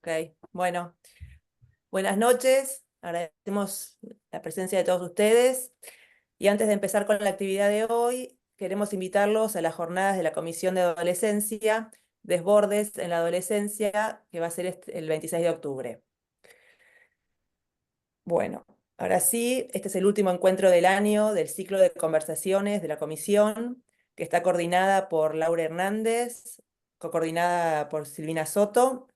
Ok, bueno, buenas noches. Agradecemos la presencia de todos ustedes. Y antes de empezar con la actividad de hoy, queremos invitarlos a las jornadas de la Comisión de Adolescencia, Desbordes en la Adolescencia, que va a ser el 26 de octubre. Bueno, ahora sí, este es el último encuentro del año del ciclo de conversaciones de la Comisión, que está coordinada por Laura Hernández, co-coordinada por Silvina Soto.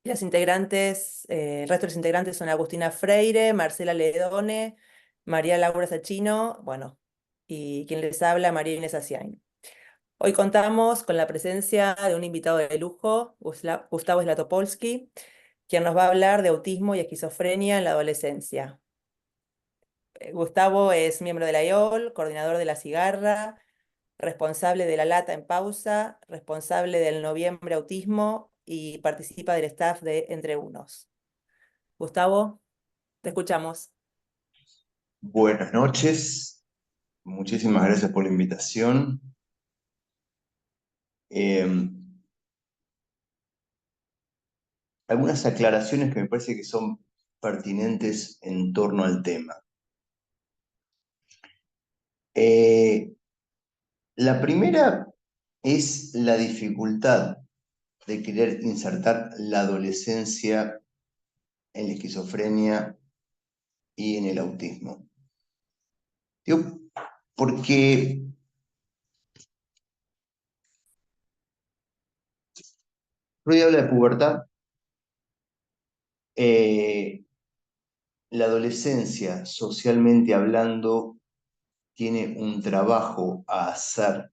Las integrantes, el resto de los integrantes son Agustina Freire, Marcela Ledone, María Laura Sachino, bueno, y quien les habla, María Inés Asiain. Hoy contamos con la presencia de un invitado de lujo, Gustavo Zlatopolsky, quien nos va a hablar de autismo y esquizofrenia en la adolescencia. Gustavo es miembro de la IOL, coordinador de La Cigarra, responsable de La Lata en Pausa, responsable del Noviembre Autismo y participa del staff de Entre Unos. Gustavo, te escuchamos. Buenas noches, muchísimas gracias por la invitación. Algunas aclaraciones que me parece que son pertinentes en torno al tema. La primera es la dificultad de querer insertar la adolescencia en la esquizofrenia y en el autismo. Digo, porque Freud habla de pubertad, la adolescencia, socialmente hablando, tiene un trabajo a hacer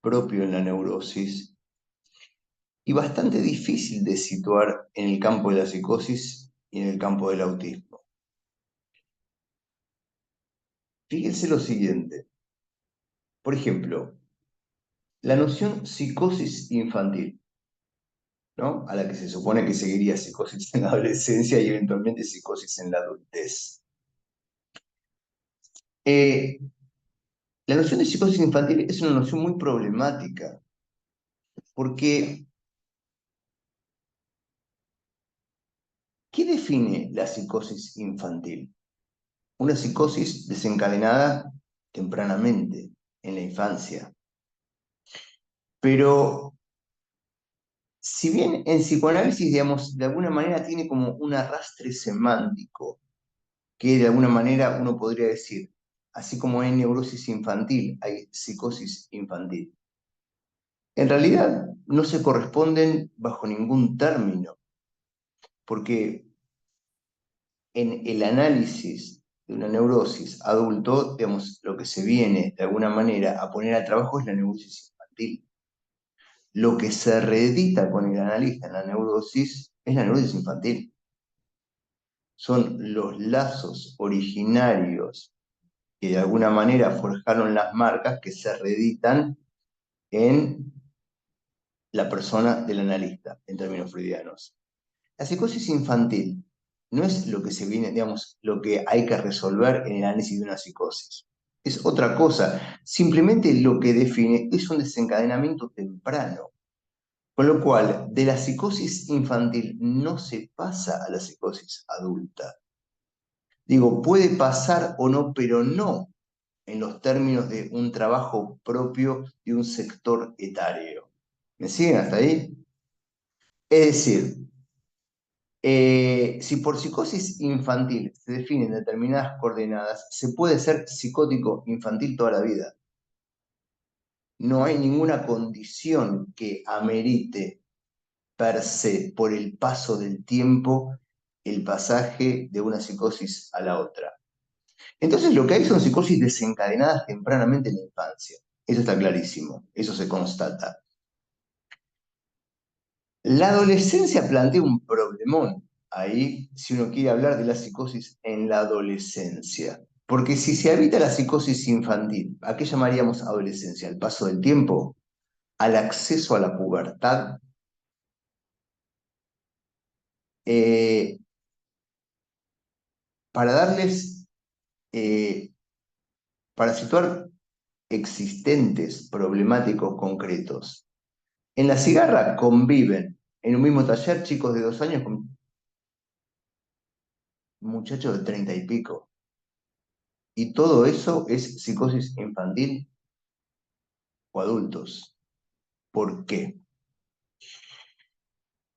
propio en la neurosis y bastante difícil de situar en el campo de la psicosis y en el campo del autismo. Fíjense lo siguiente. Por ejemplo, la noción psicosis infantil, ¿no? A la que se supone que seguiría psicosis en la adolescencia y eventualmente psicosis en la adultez. La noción de psicosis infantil es una noción muy problemática porque ¿qué define la psicosis infantil? Una psicosis desencadenada tempranamente, en la infancia. Pero si bien en psicoanálisis, digamos, de alguna manera tiene como un arrastre semántico, que de alguna manera uno podría decir, así como hay neurosis infantil, hay psicosis infantil. En realidad no se corresponden bajo ningún término, porque en el análisis de una neurosis adulto, digamos, lo que se viene de alguna manera a poner a trabajo es la neurosis infantil. Lo que se reedita con el analista en la neurosis es la neurosis infantil. Son los lazos originarios que de alguna manera forjaron las marcas que se reeditan en la persona del analista, en términos freudianos. La psicosis infantil no es lo que se viene, digamos, lo que hay que resolver en el análisis de una psicosis. Es otra cosa. Simplemente lo que define es un desencadenamiento temprano. Con lo cual, de la psicosis infantil no se pasa a la psicosis adulta. Digo, puede pasar o no, pero no en los términos de un trabajo propio de un sector etario. ¿Me siguen hasta ahí? Es decir, si por psicosis infantil se definen determinadas coordenadas, se puede ser psicótico infantil toda la vida. No hay ninguna condición que amerite per se, por el paso del tiempo, el pasaje de una psicosis a la otra. Entonces lo que hay son psicosis desencadenadas tempranamente en la infancia. Eso está clarísimo, eso se constata. La adolescencia plantea un problemón ahí, si uno quiere hablar de la psicosis en la adolescencia. Porque si se evita la psicosis infantil, ¿a qué llamaríamos adolescencia? ¿Al paso del tiempo? ¿Al acceso a la pubertad? Eh, para darles, para situar existentes problemáticos concretos. En La Cigarra conviven en un mismo taller chicos de 2 años con muchachos de 30 y pico. Y todo eso es psicosis infantil o adultos. ¿Por qué?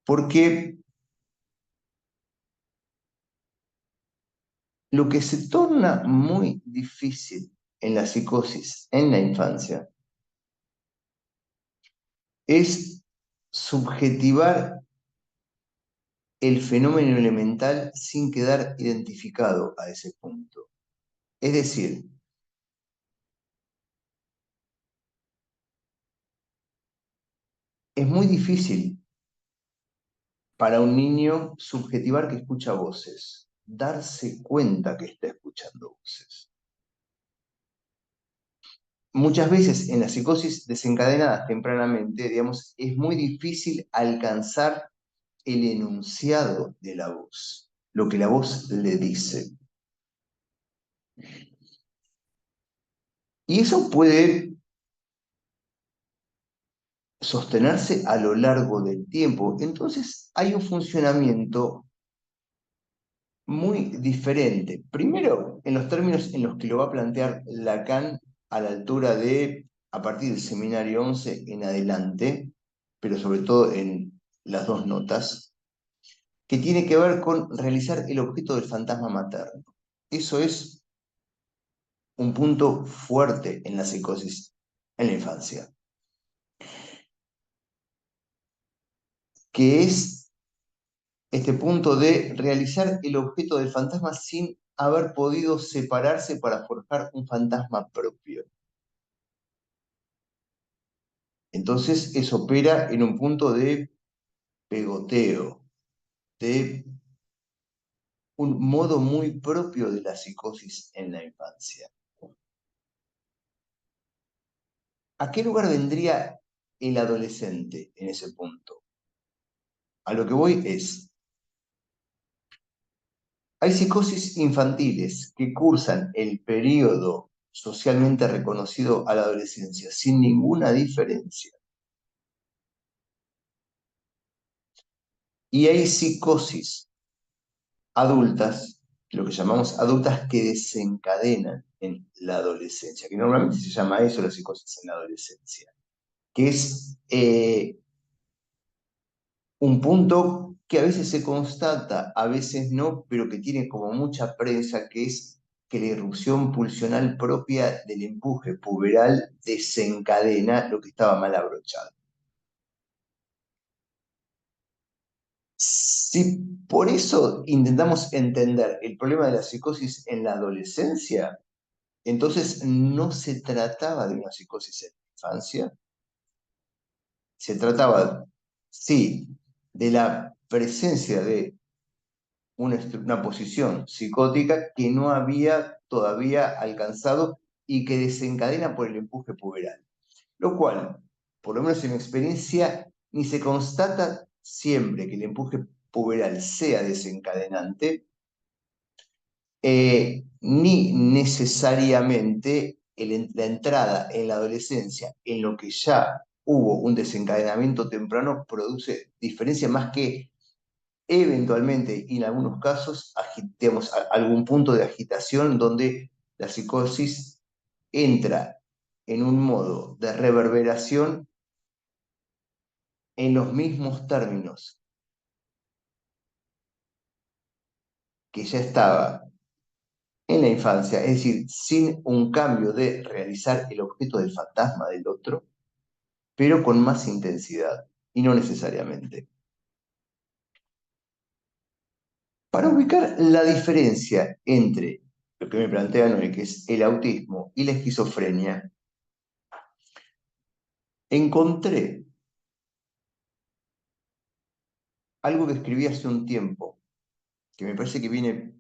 Porque lo que se torna muy difícil en la psicosis en la infancia es subjetivar el fenómeno elemental sin quedar identificado a ese punto. Es decir, es muy difícil para un niño subjetivar que escucha voces, darse cuenta que está escuchando voces. Muchas veces en la psicosis desencadenadas tempranamente, digamos, es muy difícil alcanzar el enunciado de la voz, lo que la voz le dice. Y eso puede sostenerse a lo largo del tiempo. Entonces hay un funcionamiento muy diferente. Primero, en los términos en los que lo va a plantear Lacan a la altura de, a partir del seminario 11 en adelante, pero sobre todo en las dos notas, que tiene que ver con realizar el objeto del fantasma materno. Eso es un punto fuerte en la psicosis en la infancia, que es este punto de realizar el objeto del fantasma sin haber podido separarse para forjar un fantasma propio. Entonces eso opera en un punto de pegoteo, de un modo muy propio de la psicosis en la infancia. ¿A qué lugar vendría el adolescente en ese punto? A lo que voy es, hay psicosis infantiles que cursan el periodo socialmente reconocido a la adolescencia sin ninguna diferencia. Y hay psicosis adultas, lo que llamamos adultas que desencadenan en la adolescencia, que normalmente se llama eso la psicosis en la adolescencia, que es un punto que a veces se constata, a veces no, pero que tiene como mucha prensa, que es que la irrupción pulsional propia del empuje puberal desencadena lo que estaba mal abrochado. Si por eso intentamos entender el problema de la psicosis en la adolescencia, entonces no se trataba de una psicosis en la infancia, se trataba, sí, de la presencia de una posición psicótica que no había todavía alcanzado y que desencadena por el empuje puberal. Lo cual, por lo menos en mi experiencia, ni se constata siempre que el empuje puberal sea desencadenante, ni necesariamente la entrada en la adolescencia en lo que ya hubo un desencadenamiento temprano produce diferencia más que eventualmente y en algunos casos digamos, algún punto de agitación donde la psicosis entra en un modo de reverberación en los mismos términos que ya estaba en la infancia, es decir, sin un cambio de realizar el objeto del fantasma del otro, pero con más intensidad, y no necesariamente. Para ubicar la diferencia entre lo que me plantean hoy, que es el autismo y la esquizofrenia, encontré algo que escribí hace un tiempo, que me parece que viene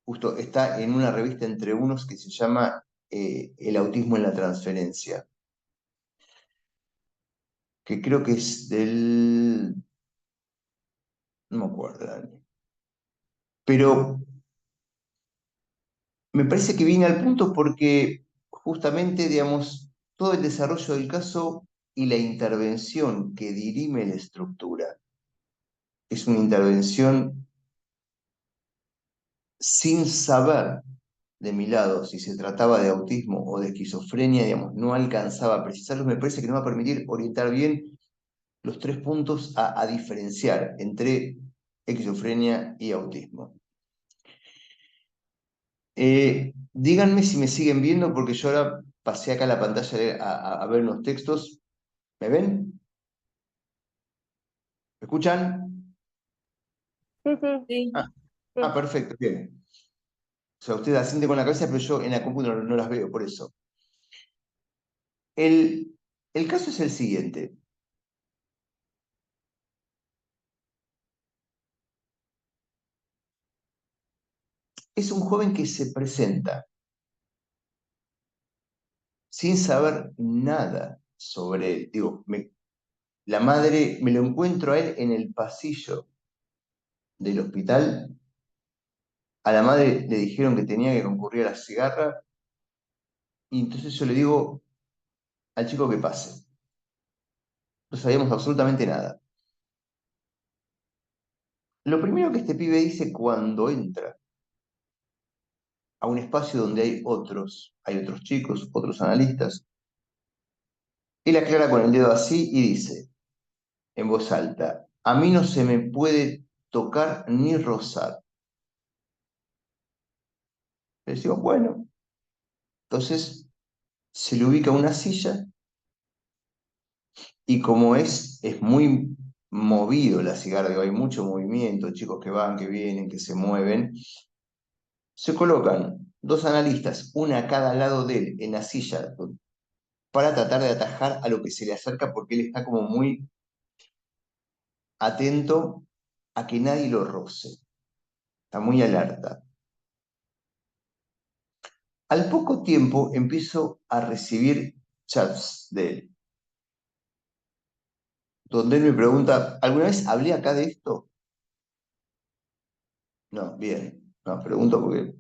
justo, está en una revista entre unos que se llama El autismo en la transferencia, que creo que es del, no me acuerdo el año, pero me parece que viene al punto porque justamente, todo el desarrollo del caso y la intervención que dirime la estructura es una intervención sin saber de mi lado si se trataba de autismo o de esquizofrenia, digamos, no alcanzaba a precisarlos, me parece que no va a permitir orientar bien los tres puntos a diferenciar entre esquizofrenia y autismo. Díganme si me siguen viendo, porque yo ahora pasé acá a la pantalla a ver unos textos. ¿Me ven? ¿Me escuchan? Sí, sí, Sí. Ah, sí. perfecto, bien. O sea, ustedes asienten con la cabeza, pero yo en la computadora no las veo, por eso. El caso es el siguiente. Es un joven que se presenta sin saber nada sobre él. Digo, la madre, me lo encuentro a él en el pasillo del hospital. A la madre le dijeron que tenía que concurrir a la cigarra. Y entonces yo le digo al chico que pase. No sabíamos absolutamente nada. Lo primero que este pibe dice cuando entra a un espacio donde hay otros chicos, otros analistas, él aclara con el dedo así y dice, en voz alta, a mí no se me puede tocar ni rozar. Le decimos, bueno, entonces se le ubica una silla y como es muy movido la cigarra, digo, hay mucho movimiento, chicos que van, que vienen, que se mueven, se colocan dos analistas, una a cada lado de él, en la silla, para tratar de atajar a lo que se le acerca porque él está como muy atento a que nadie lo roce, está muy alerta. Al poco tiempo empiezo a recibir chats de él, donde él me pregunta, ¿alguna vez hablé acá de esto? No, bien, no, pregunto porque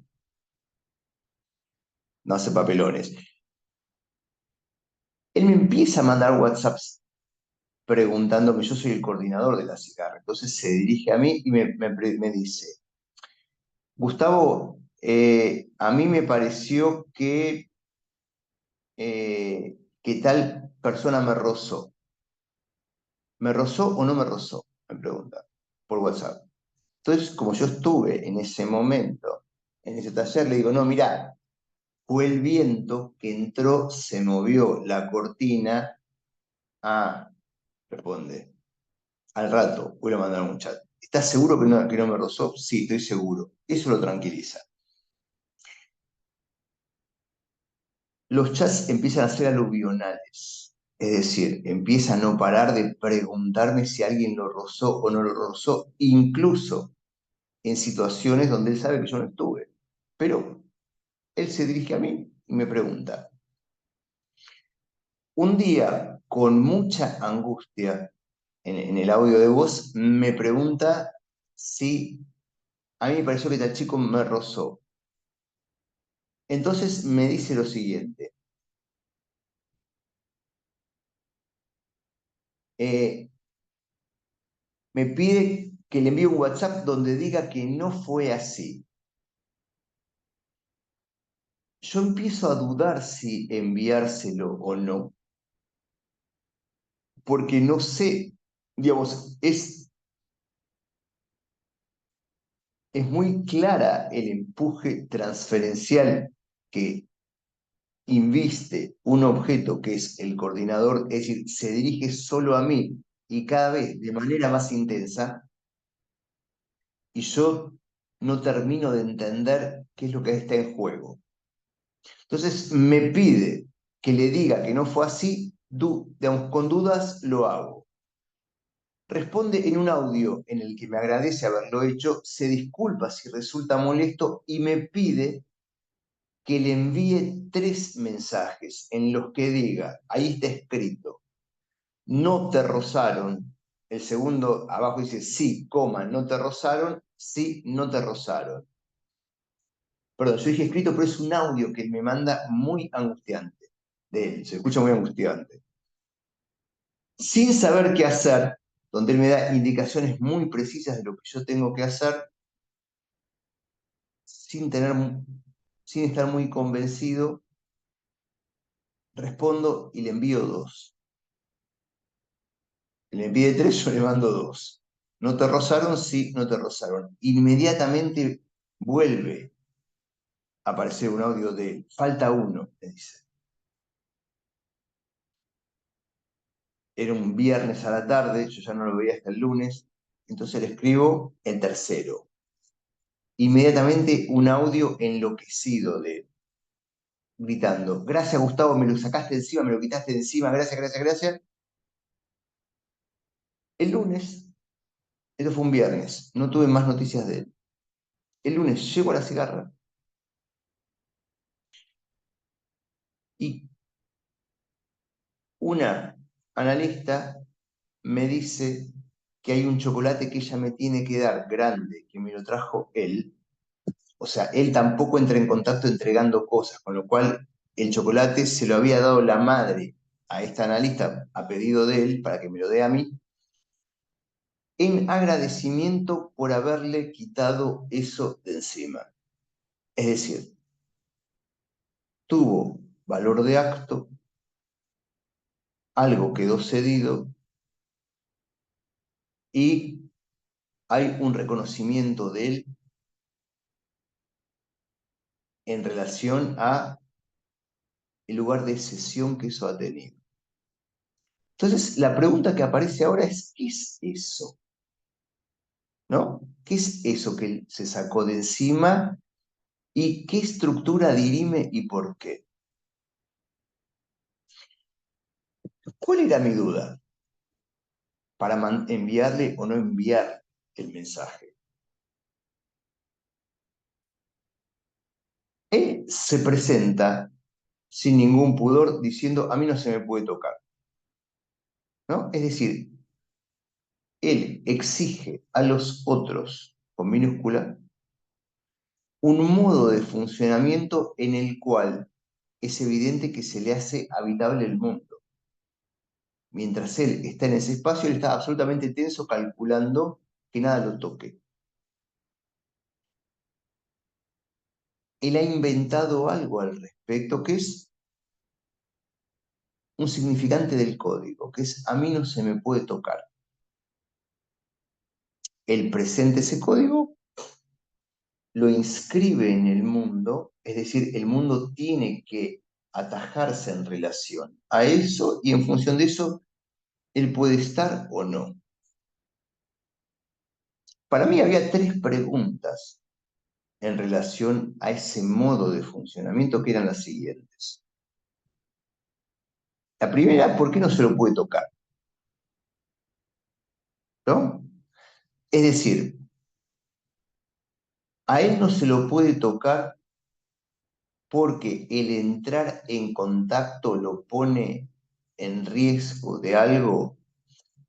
no hace papelones. Él me empieza a mandar WhatsApps preguntándome, yo soy el coordinador de la cigarra, entonces se dirige a mí y me dice, Gustavo, a mí me pareció que tal persona me rozó. ¿Me rozó o no me rozó? Me pregunta por WhatsApp. Entonces, como yo estuve en ese momento, en ese taller, le digo, no, mirá, fue el viento que entró, se movió la cortina. Ah, responde. Al rato, voy a mandar un chat. ¿Estás seguro que no me rozó? Sí, estoy seguro. Eso lo tranquiliza. Los chats empiezan a ser aluvionales. Es decir, empieza a no parar de preguntarme si alguien lo rozó o no lo rozó, incluso en situaciones donde él sabe que yo no estuve. Pero él se dirige a mí y me pregunta. Un día, con mucha angustia en el audio de voz, me pregunta si a mí me pareció que tal chico me rozó. Entonces me dice lo siguiente. eh, Me pide que le envíe un WhatsApp donde diga que no fue así. Yo empiezo a dudar si enviárselo o no, porque no sé, digamos, es muy clara el empuje transferencial que inviste un objeto que es el coordinador, es decir, se dirige solo a mí y cada vez de manera más intensa, y yo no termino de entender qué es lo que está en juego. Entonces me pide que le diga que no fue así, digamos, con dudas lo hago. Responde en un audio en el que me agradece haberlo hecho, se disculpa si resulta molesto y me pide que le envíe 3 mensajes en los que diga, ahí está escrito, no te rozaron. El segundo abajo dice, sí, coma, no te rozaron, sí, no te rozaron. Perdón, yo dije escrito, pero es un audio que me manda muy angustiante de él, se escucha muy angustiante. Sin saber qué hacer, donde él me da indicaciones muy precisas de lo que yo tengo que hacer, sin estar muy convencido, respondo y le envío 2. Le pide 3, yo le mando 2. ¿No te rozaron? Sí, no te rozaron. Inmediatamente vuelve a aparecer un audio de él. Falta 1, le dice. Era un viernes a la tarde, yo ya no lo veía hasta el lunes, entonces le escribo el tercero. Inmediatamente un audio enloquecido de él, gritando: gracias Gustavo, me lo sacaste encima, me lo quitaste de encima, gracias, gracias, gracias. El lunes, esto fue un viernes, no tuve más noticias de él. El lunes llego a la cigarra y una analista me dice que hay un chocolate que ella me tiene que dar grande, que me lo trajo él. O sea, él tampoco entra en contacto entregando cosas, con lo cual el chocolate se lo había dado la madre a esta analista a pedido de él para que me lo dé a mí, en agradecimiento por haberle quitado eso de encima. Es decir, tuvo valor de acto, algo quedó cedido y hay un reconocimiento de él en relación a el lugar de cesión que eso ha tenido. Entonces, la pregunta que aparece ahora es: ¿qué es eso? ¿No? ¿Qué es eso que él se sacó de encima y qué estructura dirime y por qué? ¿Cuál era mi duda para enviarle o no enviar el mensaje? Él se presenta sin ningún pudor diciendo: a mí no se me puede tocar, ¿no? Es decir, él exige a los otros, con minúscula, un modo de funcionamiento en el cual es evidente que se le hace habitable el mundo. Mientras él está en ese espacio, él está absolutamente tenso calculando que nada lo toque. Él ha inventado algo al respecto que es un significante del código, que es: a mí no se me puede tocar. Él presenta ese código, lo inscribe en el mundo, es decir, el mundo tiene que atajarse en relación a eso y en función de eso, él puede estar o no. Para mí había 3 preguntas en relación a ese modo de funcionamiento, que eran las siguientes. La primera: ¿por qué no se lo puede tocar? ¿No? Es decir, a él no se lo puede tocar porque el entrar en contacto lo pone en riesgo de algo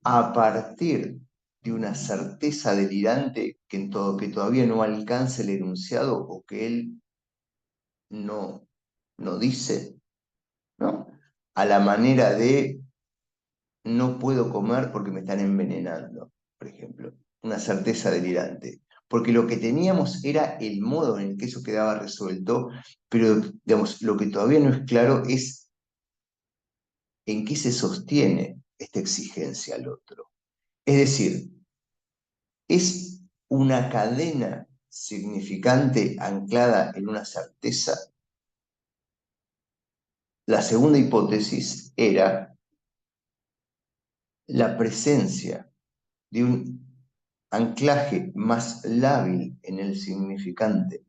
a partir de una certeza delirante que todavía no alcanza el enunciado o que él no dice, ¿no? A la manera de: no puedo comer porque me están envenenando, por ejemplo. Una certeza delirante. Porque lo que teníamos era el modo en el que eso quedaba resuelto, pero digamos, lo que todavía no es claro es en qué se sostiene esta exigencia al otro. Es decir, ¿es una cadena significante anclada en una certeza? La segunda hipótesis era la presencia de un anclaje más lábil en el significante,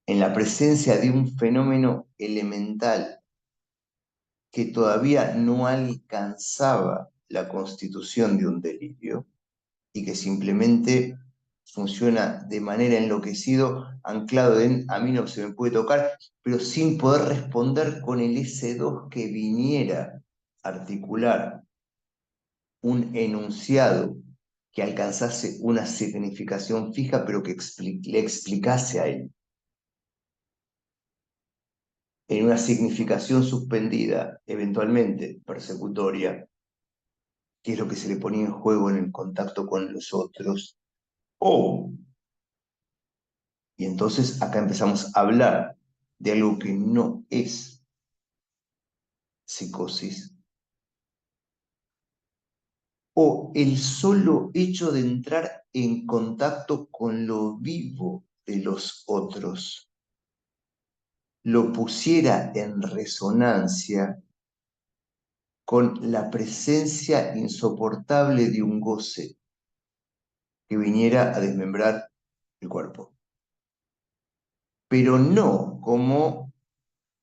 en la presencia de un fenómeno elemental que todavía no alcanzaba la constitución de un delirio y que simplemente funciona de manera enloquecido, anclado en: a mí no se me puede tocar, pero sin poder responder con el S2 que viniera a articular un enunciado que alcanzase una significación fija, pero que le explicase a él en una significación suspendida, eventualmente persecutoria, qué es lo que se le ponía en juego en el contacto con los otros, o, y entonces acá empezamos a hablar de algo que no es psicosis, o el solo hecho de entrar en contacto con lo vivo de los otros lo pusiera en resonancia con la presencia insoportable de un goce que viniera a desmembrar el cuerpo, pero no como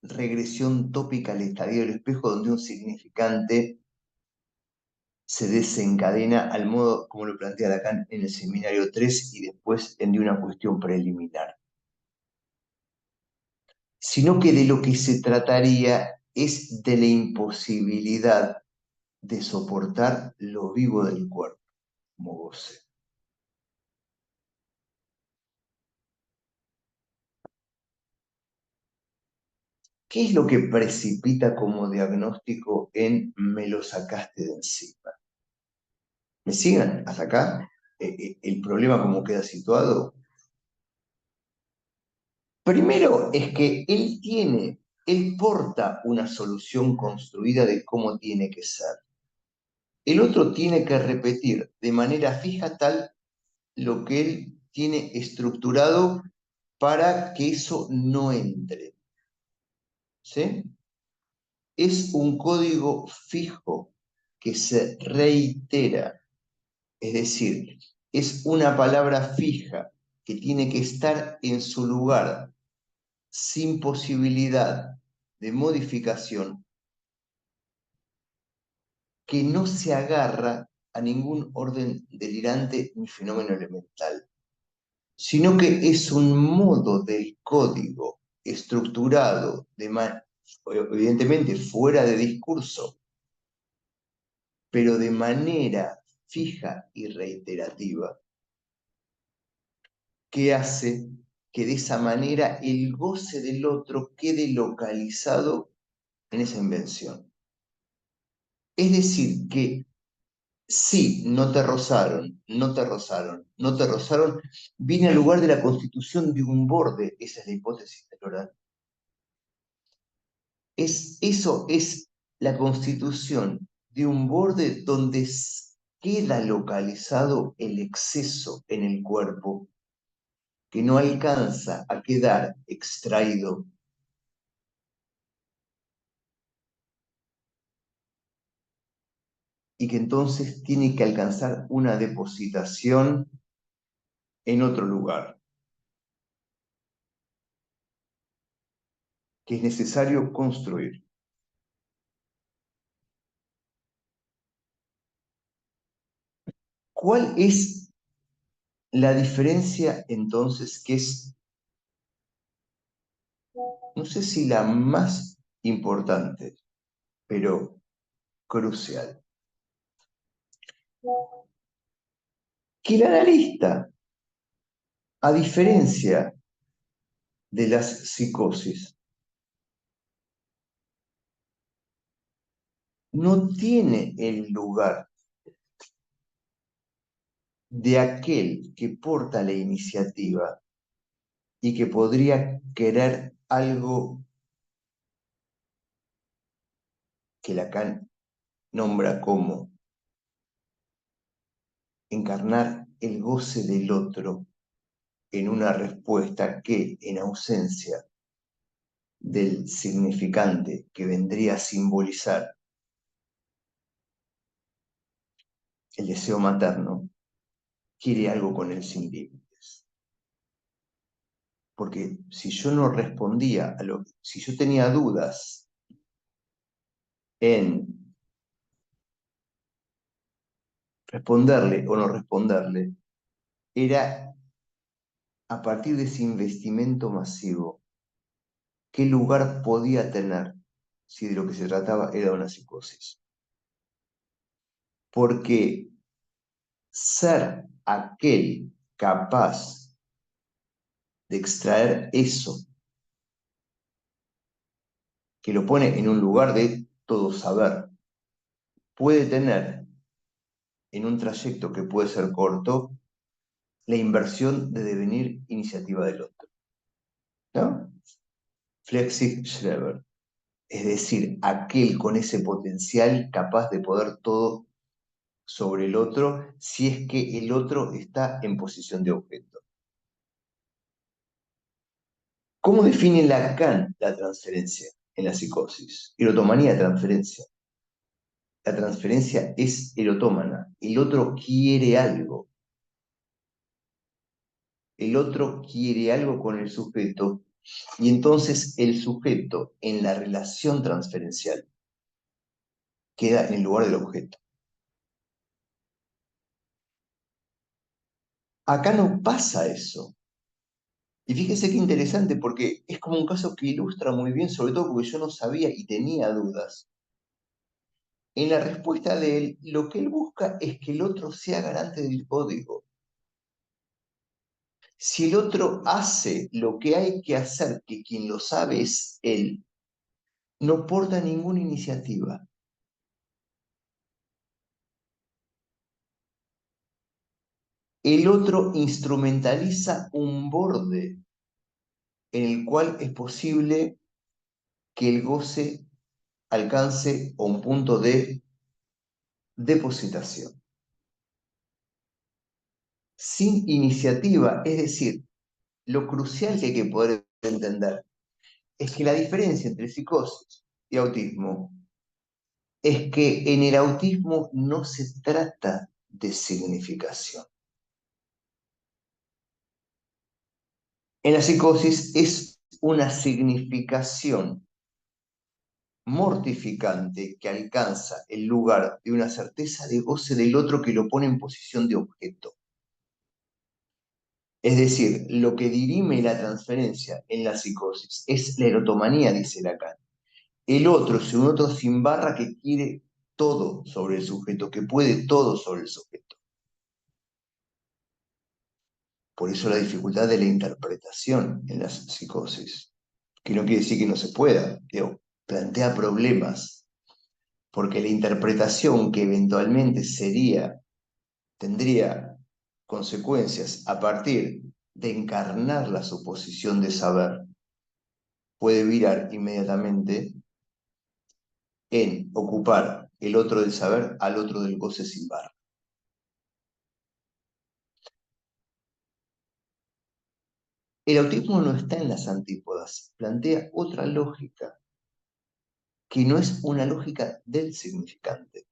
regresión tópica al estadio del espejo donde un significante se desencadena al modo como lo plantea Lacan en el seminario 3 y después en de una cuestión preliminar, sino que de lo que se trataría es de la imposibilidad de soportar lo vivo del cuerpo como goce. ¿Qué es lo que precipita como diagnóstico en me lo sacaste de encima? ¿Me siguen hasta acá? El problema como queda situado. Primero es que él porta una solución construida de cómo tiene que ser. El otro tiene que repetir de manera fija tal lo que él tiene estructurado para que eso no entre. ¿Sí? Es un código fijo que se reitera. Es decir, es una palabra fija que tiene que estar en su lugar sin posibilidad de modificación, que no se agarra a ningún orden delirante ni fenómeno elemental, sino que es un modo del código estructurado, evidentemente fuera de discurso, pero de manera fija y reiterativa, que hace que de esa manera el goce del otro quede localizado en esa invención. Es decir, que sí, no te rozaron, no te rozaron, no te rozaron, viene al lugar de la constitución de un borde, esa es la hipótesis del oral. Eso es la constitución de un borde donde queda localizado el exceso en el cuerpo que no alcanza a quedar extraído y que entonces tiene que alcanzar una depositación en otro lugar, que es necesario construir. ¿Cuál es la diferencia entonces que es, no sé si la más importante, pero crucial? Que el analista, a diferencia de las psicosis, no tiene el lugar de aquel que porta la iniciativa y que podría querer algo que Lacan nombra como encarnar el goce del otro en una respuesta que, en ausencia del significante que vendría a simbolizar el deseo materno, quiere algo con él sin límites. Porque si yo no respondía si yo tenía dudas en responderle o no responderle, era a partir de ese investimento masivo, qué lugar podía tener si de lo que se trataba era una psicosis. Porque ser aquel capaz de extraer eso que lo pone en un lugar de todo saber, puede tener en un trayecto que puede ser corto, la inversión de devenir iniciativa del otro, ¿no? Flexig-Schreber, es decir, aquel con ese potencial capaz de poder todo sobre el otro si es que el otro está en posición de objeto. ¿Cómo define Lacan la transferencia en la psicosis? Erotomanía, transferencia. La transferencia es erotómana. El otro quiere algo. El otro quiere algo con el sujeto y entonces el sujeto en la relación transferencial queda en el lugar del objeto. Acá no pasa eso. Y fíjese qué interesante, porque es como un caso que ilustra muy bien, sobre todo porque yo no sabía y tenía dudas. En la respuesta de él, lo que él busca es que el otro sea garante del código. Si el otro hace lo que hay que hacer, que quien lo sabe es él, no porta ninguna iniciativa. El otro instrumentaliza un borde en el cual es posible que el goce alcance un punto de depositación. Sin iniciativa, es decir, lo crucial que hay que poder entender es que la diferencia entre psicosis y autismo es que en el autismo no se trata de significación. En la psicosis es una significación mortificante que alcanza el lugar de una certeza de goce del otro que lo pone en posición de objeto. Es decir, lo que dirime la transferencia en la psicosis es la erotomanía, dice Lacan. El otro es un otro sin barra que quiere todo sobre el sujeto, que puede todo sobre el sujeto. Por eso la dificultad de la interpretación en la psicosis, que no quiere decir que no se pueda, digo, plantea problemas, porque la interpretación que eventualmente tendría consecuencias a partir de encarnar la suposición de saber, puede virar inmediatamente en ocupar el otro del saber al otro del goce sin barra. El autismo no está en las antípodas, plantea otra lógica, que no es una lógica del significante,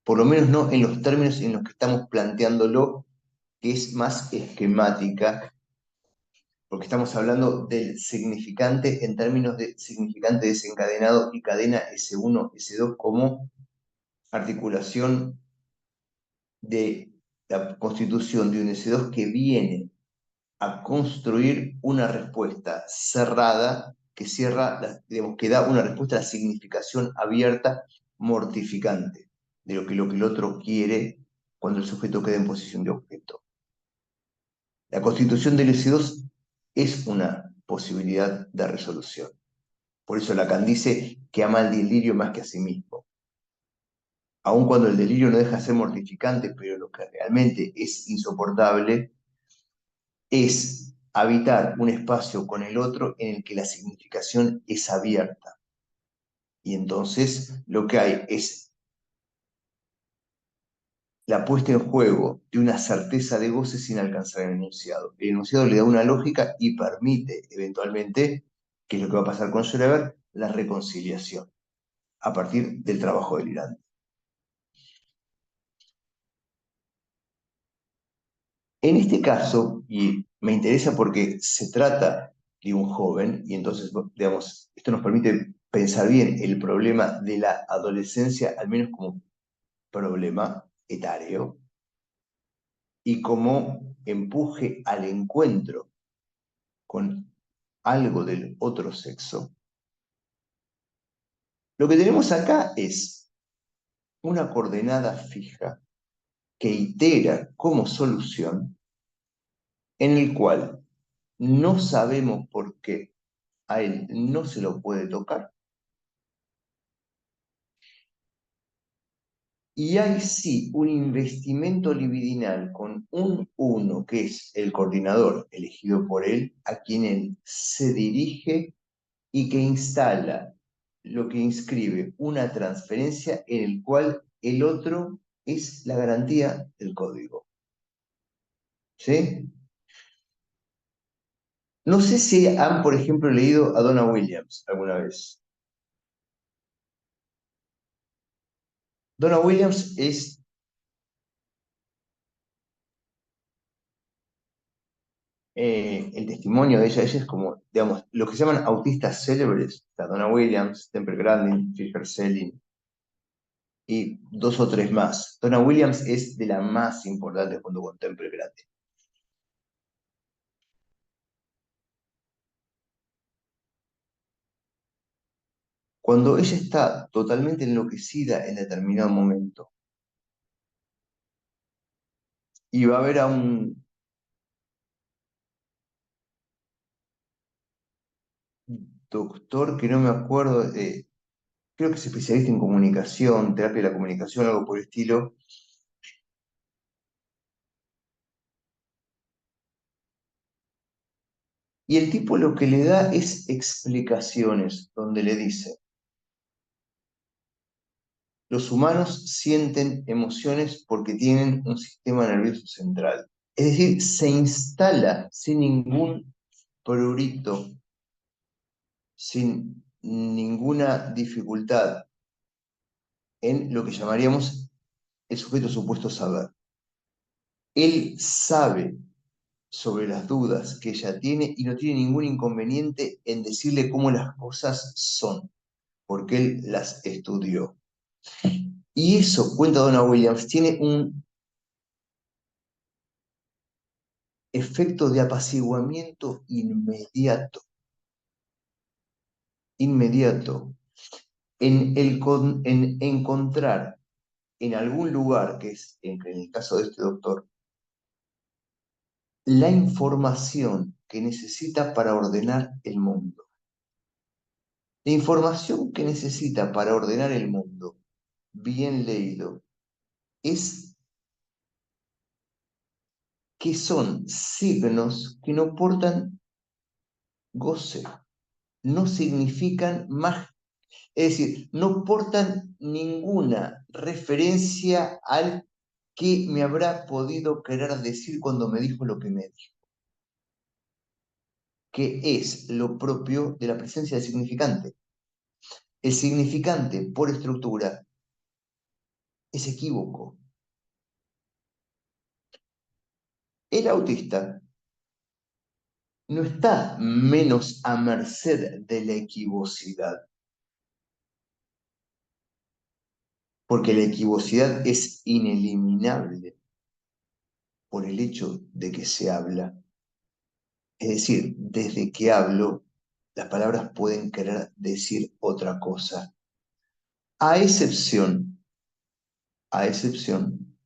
por lo menos no en los términos en los que estamos planteándolo, que es más esquemática, porque estamos hablando del significante en términos de significante desencadenado y cadena S1, S2 como articulación de la constitución de un S2 que viene a construir una respuesta cerrada que cierra, digamos, que da una respuesta a la significación abierta, mortificante, de lo que el otro quiere cuando el sujeto queda en posición de objeto. La constitución del S2 es una posibilidad de resolución. Por eso Lacan dice que ama al delirio más que a sí mismo. Aun cuando el delirio no deja de ser mortificante, pero lo que realmente es insoportable es habitar un espacio con el otro en el que la significación es abierta. Y entonces lo que hay es la puesta en juego de una certeza de goce sin alcanzar el enunciado. El enunciado le da una lógica y permite eventualmente, que es lo que va a pasar con Schreber, la reconciliación a partir del trabajo delirante. En este caso, y me interesa porque se trata de un joven, y entonces, digamos, esto nos permite pensar bien el problema de la adolescencia, al menos como problema etario, y como empuje al encuentro con algo del otro sexo. Lo que tenemos acá es una coordenada fija que itera como solución, en el cual no sabemos por qué a él no se lo puede tocar Y hay sí un investimento libidinal con un uno, que es el coordinador elegido por él, a quien él se dirige y que instala lo que inscribe una transferencia en el cual el otro es la garantía del código. ¿Sí? No sé si han, por ejemplo, leído a Donna Williams alguna vez. Donna Williams es el testimonio de ella. Ella es como, digamos, lo que se llaman autistas célebres. Está Donna Williams, Temple Grandin, Fisher Selling y dos o tres más. Donna Williams es de la más importante junto con Temple Grandin. Cuando ella está totalmente enloquecida en determinado momento y va a ver a un doctor que no me acuerdo, creo que es especialista en comunicación, terapia de la comunicación, algo por el estilo, y el tipo lo que le da es explicaciones, donde le dice, los humanos sienten emociones porque tienen un sistema nervioso central. Es decir, se instala sin ningún prurito, sin ninguna dificultad en lo que llamaríamos el sujeto supuesto saber. Él sabe sobre las dudas que ella tiene y no tiene ningún inconveniente en decirle cómo las cosas son, porque él las estudió. Y eso, cuenta Donna Williams, tiene un efecto de apaciguamiento inmediato, inmediato, en encontrar en algún lugar, que es en el caso de este doctor, la información que necesita para ordenar el mundo. La información que necesita para ordenar el mundo, bien leído, es que son signos que no portan goce, no significan más, es decir, no portan ninguna referencia al que me habrá podido querer decir cuando me dijo lo que me dijo, que es lo propio de la presencia del significante. El significante, por estructura, es equívoco. El autista no está menos a merced de la equivocidad, porque la equivocidad es ineliminable por el hecho de que se habla. Es decir, desde que hablo, las palabras pueden querer decir otra cosa. A excepción, a excepción,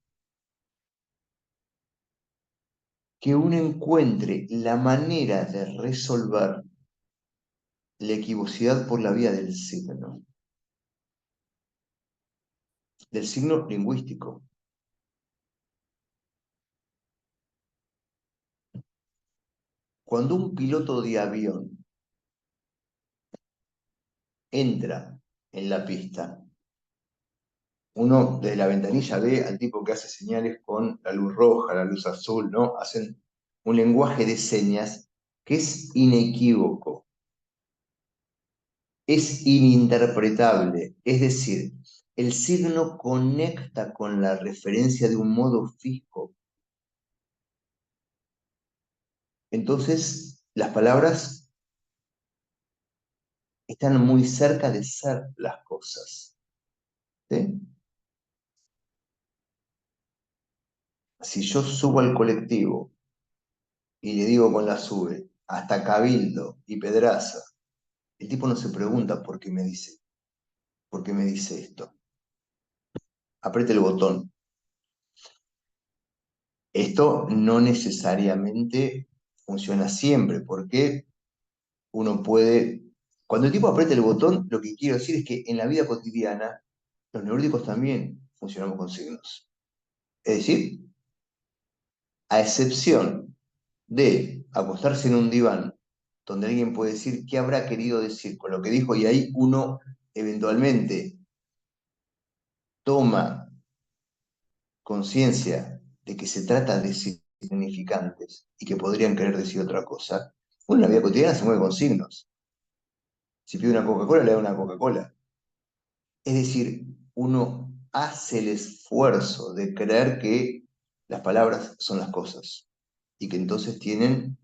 que uno encuentre la manera de resolver la equivocidad por la vía del signo lingüístico. Cuando un piloto de avión entra en la pista, uno desde la ventanilla ve al tipo que hace señales con la luz roja, la luz azul, ¿no? Hacen un lenguaje de señas que es inequívoco, es ininterpretable, es decir, el signo conecta con la referencia de un modo fijo. Entonces, las palabras están muy cerca de ser las cosas. ¿Sí? Si yo subo al colectivo y le digo con la sube, hasta Cabildo y Pedraza, el tipo no se pregunta por qué me dice esto. Apriete el botón. Esto no necesariamente funciona siempre, porque uno puede... Cuando el tipo aprieta el botón, lo que quiero decir es que en la vida cotidiana, los neuróticos también funcionamos con signos. Es decir, a excepción de acostarse en un diván donde alguien puede decir qué habrá querido decir con lo que dijo y ahí uno eventualmente toma conciencia de que se trata de significantes y que podrían querer decir otra cosa, uno en la vida cotidiana se mueve con signos. Si pide una Coca-Cola, le da una Coca-Cola. Es decir, uno hace el esfuerzo de creer que las palabras son las cosas y que entonces tienen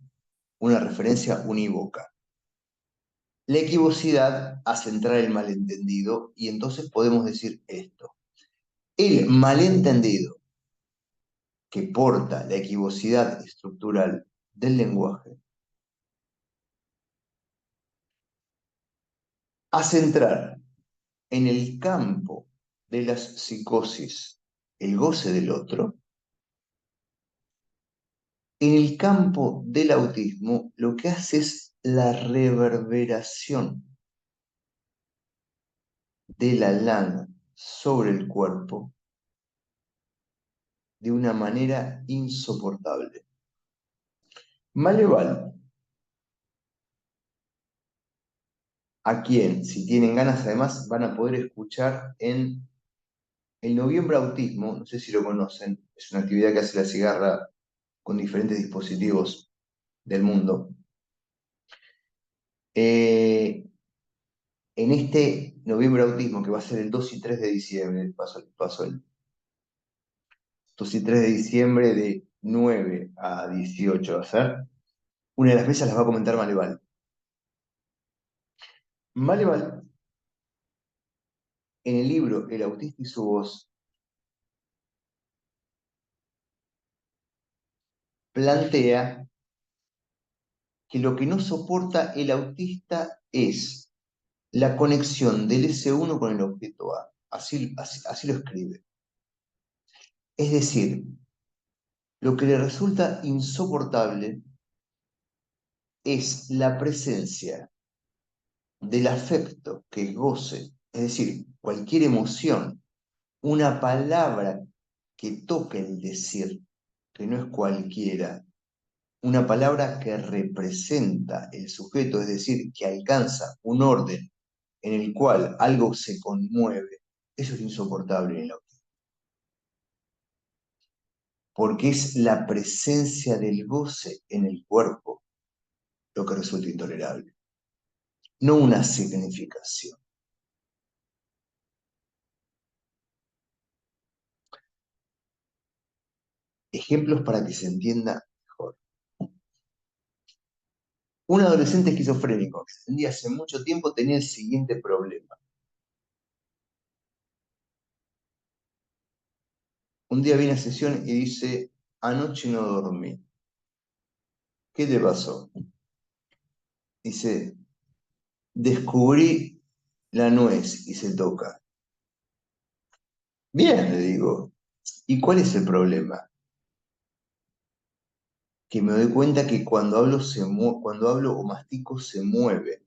una referencia unívoca. La equivocidad hace entrar el malentendido y entonces podemos decir esto. El malentendido que porta la equivocidad estructural del lenguaje hace entrar en el campo de las psicosis el goce del otro. En el campo del autismo lo que hace es la reverberación de la lana sobre el cuerpo de una manera insoportable. Maleval, a quien, si tienen ganas, además van a poder escuchar en el Noviembre Autismo, no sé si lo conocen, es una actividad que hace la cigarra con diferentes dispositivos del mundo. En este Noviembre Autismo, que va a ser el 2 y 3 de diciembre, paso el 2 y 3 de diciembre de 9 a 18 va a ser, una de las mesas las va a comentar Maleval. Maleval, en el libro El autista y su voz, plantea que lo que no soporta el autista es la conexión del S1 con el objeto A. Así lo escribe. Es decir, lo que le resulta insoportable es la presencia del afecto que es goce, es decir, cualquier emoción, una palabra que toque el decir, que no es cualquiera, una palabra que representa el sujeto, es decir, que alcanza un orden en el cual algo se conmueve, eso es insoportable en el autismo. Porque es la presencia del goce en el cuerpo lo que resulta intolerable, no una significación. Ejemplos para que se entienda mejor. Un adolescente esquizofrénico que se atendía hace mucho tiempo tenía el siguiente problema. Un día viene a sesión y dice, anoche no dormí. ¿Qué te pasó? Dice, descubrí la nuez y se toca. Bien, le digo, ¿y cuál es el problema? Que me doy cuenta que cuando hablo o mastico se mueve.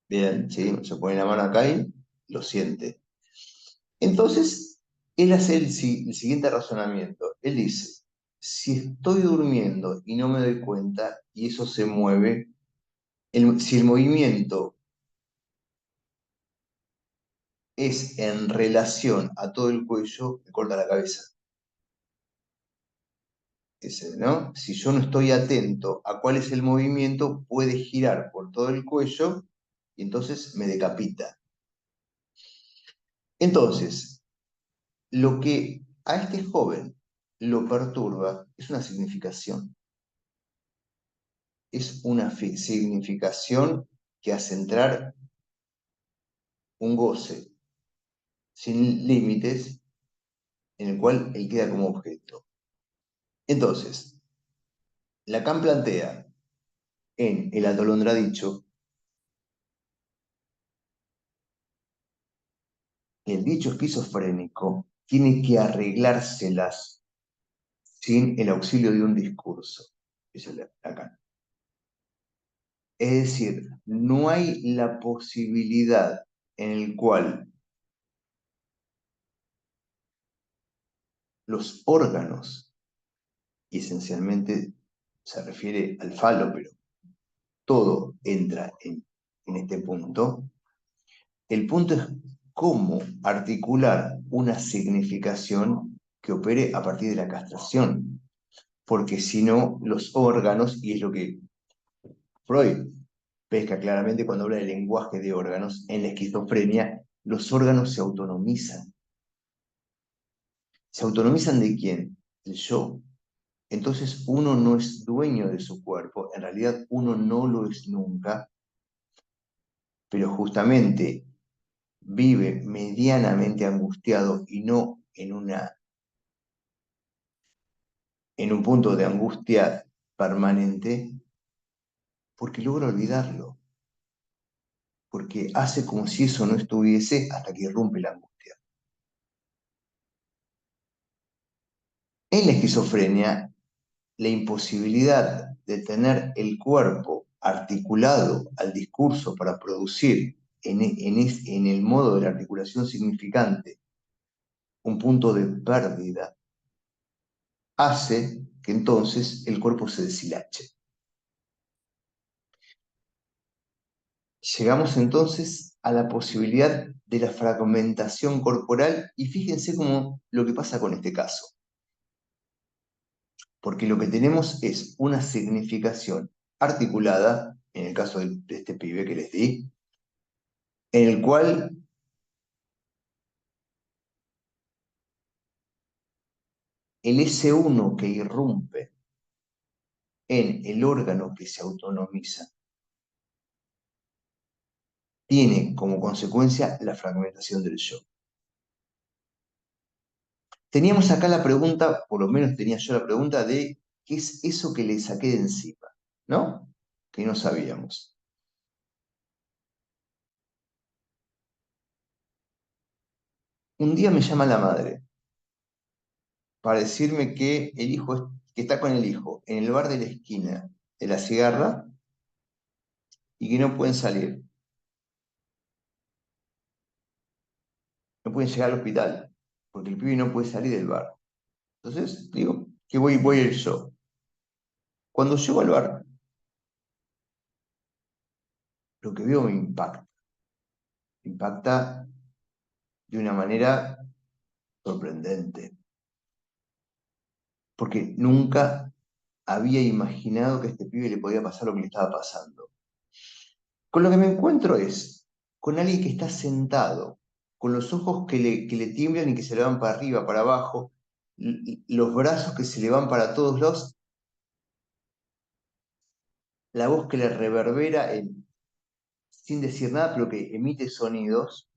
Bien, ¿sí? Se pone la mano acá y lo siente. Entonces, él hace el siguiente razonamiento. Él dice, si estoy durmiendo y no me doy cuenta y eso se mueve, si el movimiento es en relación a todo el cuello, me corta la cabeza. ¿No? Si yo no estoy atento a cuál es el movimiento, puede girar por todo el cuello y entonces me decapita. Entonces, lo que a este joven lo perturba es una significación. Es una significación que hace entrar un goce sin límites en el cual él queda como objeto. Entonces, Lacan plantea en El atolondradicho que el dicho esquizofrénico tiene que arreglárselas sin el auxilio de un discurso. Eso es Lacan. Es decir, no hay la posibilidad en el cual los órganos, y esencialmente se refiere al falo, pero todo entra en este punto. El punto es cómo articular una significación que opere a partir de la castración, porque si no, los órganos, y es lo que Freud pesca claramente cuando habla del lenguaje de órganos, en la esquizofrenia, los órganos se autonomizan. ¿Se autonomizan de quién? Del yo. Entonces uno no es dueño de su cuerpo, en realidad uno no lo es nunca, pero justamente vive medianamente angustiado y no en un punto de angustia permanente, porque logra olvidarlo, porque hace como si eso no estuviese hasta que irrumpe la angustia. En la esquizofrenia, la imposibilidad de tener el cuerpo articulado al discurso para producir en el modo de la articulación significante un punto de pérdida, hace que entonces el cuerpo se deshilache. Llegamos entonces a la posibilidad de la fragmentación corporal y fíjense cómo lo que pasa con este caso. Porque lo que tenemos es una significación articulada, en el caso de este pibe que les di, en el cual el S1 que irrumpe en el órgano que se autonomiza tiene como consecuencia la fragmentación del yo. Teníamos acá la pregunta, por lo menos tenía yo la pregunta de qué es eso que le saqué de encima, ¿no? Que no sabíamos. Un día me llama la madre para decirme que que está con el hijo en el bar de la esquina de la cigarra y que no pueden salir, no pueden llegar al hospital, porque el pibe no puede salir del bar. Entonces, digo, que voy a ir yo. Cuando llego al bar, lo que veo me impacta de una manera sorprendente, porque nunca había imaginado que a este pibe le podía pasar lo que le estaba pasando. Con lo que me encuentro es con alguien que está sentado, con los ojos que le tiemblan y que se le van para arriba, para abajo, los brazos que se le van para todos lados, la voz que le reverbera sin decir nada, pero que emite sonidos.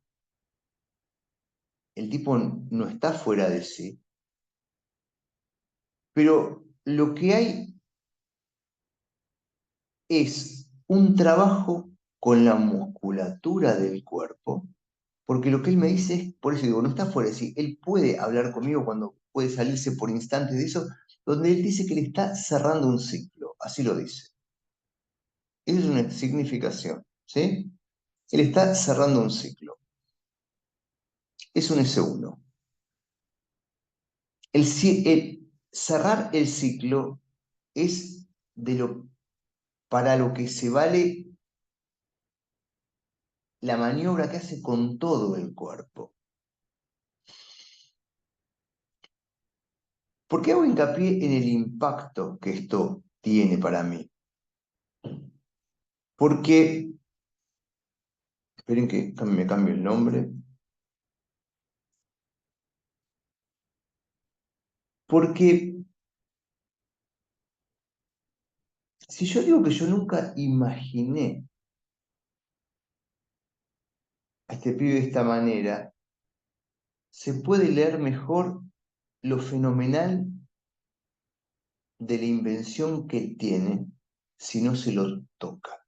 El tipo no está fuera de sí, pero lo que hay es un trabajo con la musculatura del cuerpo, porque lo que él me dice es, por eso digo, no está fuera de sí, él puede hablar conmigo cuando puede salirse por instantes de eso, donde él dice que le está cerrando un ciclo, así lo dice. Esa es una significación, ¿sí? Él está cerrando un ciclo. Es un S1. El cerrar el ciclo es para lo que se vale la maniobra que hace con todo el cuerpo. ¿Por qué hago hincapié en el impacto que esto tiene para mí? Porque, esperen que me cambie el nombre, porque si yo digo que yo nunca imaginé a este pibe de esta manera, se puede leer mejor lo fenomenal de la invención que él tiene si no se lo toca.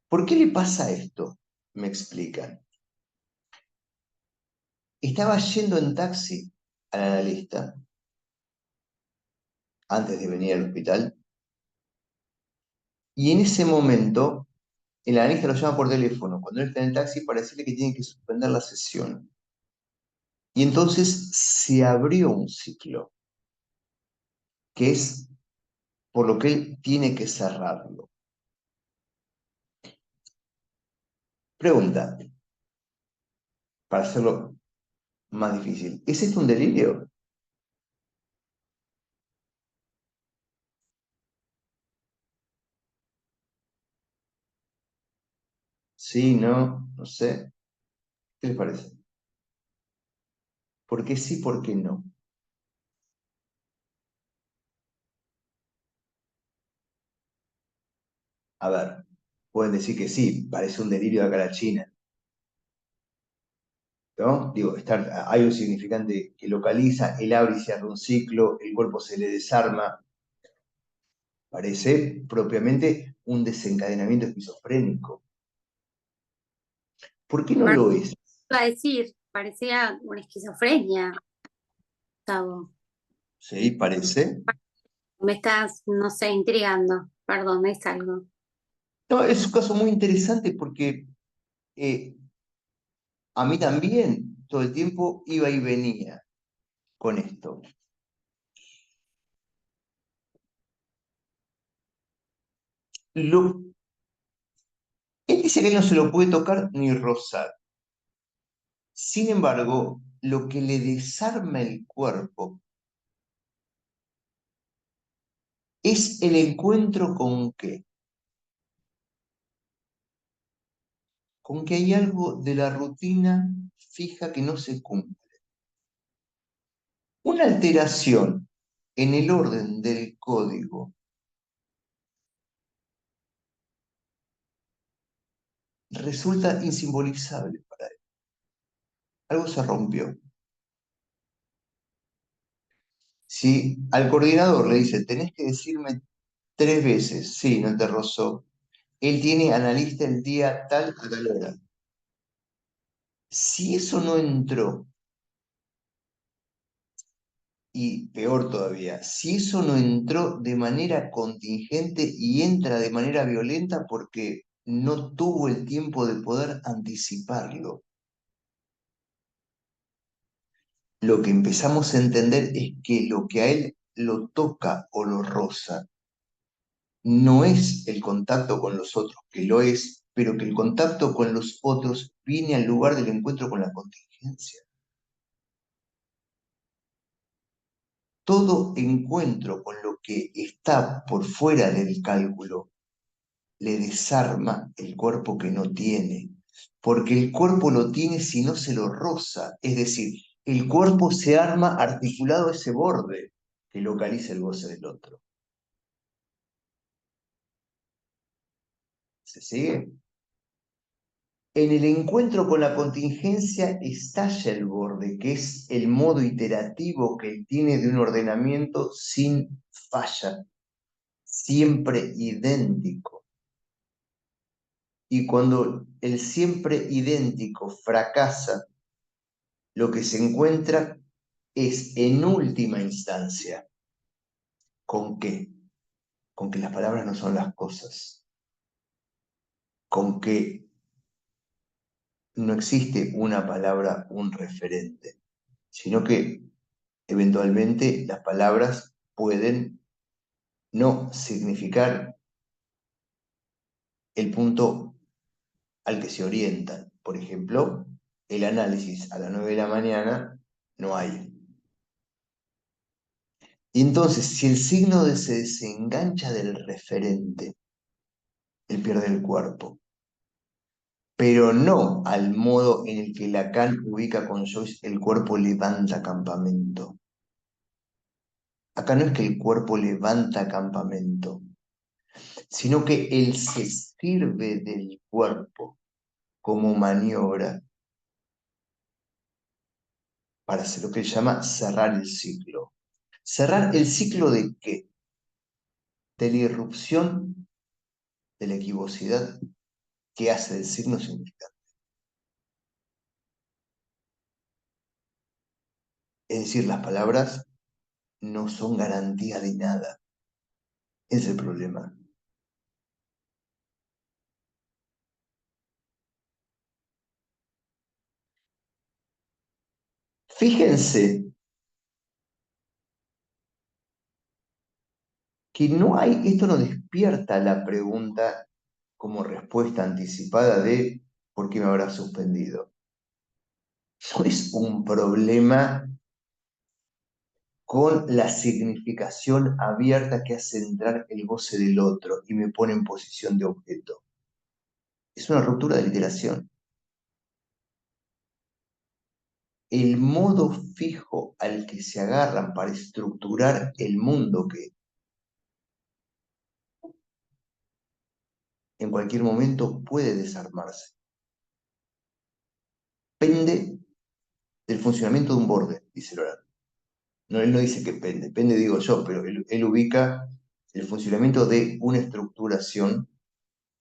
¿Por qué le pasa esto? Me explican. Estaba yendo en taxi al analista antes de venir al hospital y en ese momento el analista lo llama por teléfono cuando él está en el taxi para decirle que tiene que suspender la sesión. Y entonces se abrió un ciclo, que es por lo que él tiene que cerrarlo. Pregunta, para hacerlo más difícil, ¿es esto un delirio? Sí, no, no sé. ¿Qué les parece? ¿Por qué sí, por qué no? A ver, pueden decir que sí, parece un delirio de cara a China, ¿no? Digo, hay un significante que localiza, él abre y cierra un ciclo, el cuerpo se le desarma, parece propiamente un desencadenamiento esquizofrénico. ¿Por qué no lo es? Iba a decir, parecía una esquizofrenia, Gustavo. Sí, parece. Me estás, no sé, intrigando. Perdón, es algo. No, es un caso muy interesante porque eh, a mí también todo el tiempo iba y venía con esto. Lo, él dice que él no se lo puede tocar ni rozar. Sin embargo, lo que le desarma el cuerpo es el encuentro con qué, con que hay algo de la rutina fija que no se cumple. Una alteración en el orden del código resulta insimbolizable para él. Algo se rompió. Si al coordinador le dice, tenés que decirme 3 veces, sí, no te rozó, él tiene analista el día tal a tal hora. Si eso no entró, y peor todavía, si eso no entró de manera contingente y entra de manera violenta porque no tuvo el tiempo de poder anticiparlo, lo que empezamos a entender es que lo que a él lo toca o lo roza no es el contacto con los otros, que lo es, pero que el contacto con los otros viene al lugar del encuentro con la contingencia. Todo encuentro con lo que está por fuera del cálculo le desarma el cuerpo que no tiene, porque el cuerpo lo tiene si no se lo roza, es decir, el cuerpo se arma articulado a ese borde que localiza el goce del otro. ¿Se sigue? En el encuentro con la contingencia estalla el borde, que es el modo iterativo que él tiene de un ordenamiento sin falla, siempre idéntico. Y cuando el siempre idéntico fracasa, lo que se encuentra es, en última instancia, ¿con qué? Con que las palabras no son las cosas, con que no existe una palabra, un referente, sino que eventualmente las palabras pueden no significar el punto al que se orientan. Por ejemplo, el análisis a las 9 de la mañana no hay. Y entonces, si el signo se desengancha del referente, él pierde el cuerpo. Pero no al modo en el que Lacan ubica con Joyce el cuerpo levanta campamento. Acá no es que el cuerpo levanta campamento, sino que él se sirve del cuerpo como maniobra para hacer lo que él llama cerrar el ciclo. ¿Cerrar el ciclo de qué? De la irrupción de la equivocidad que hace del signo significante. Es decir, las palabras no son garantía de nada. Ese es el problema. Fíjense que no hay, esto no despierta la pregunta como respuesta anticipada de ¿por qué me habrá suspendido? No es un problema con la significación abierta que hace entrar el goce del otro y me pone en posición de objeto. Es una ruptura de la iteración. El modo fijo al que se agarran para estructurar el mundo que en cualquier momento puede desarmarse. Pende del funcionamiento de un borde, dice Loran. No, él no dice que pende, pende digo yo, pero él ubica el funcionamiento de una estructuración,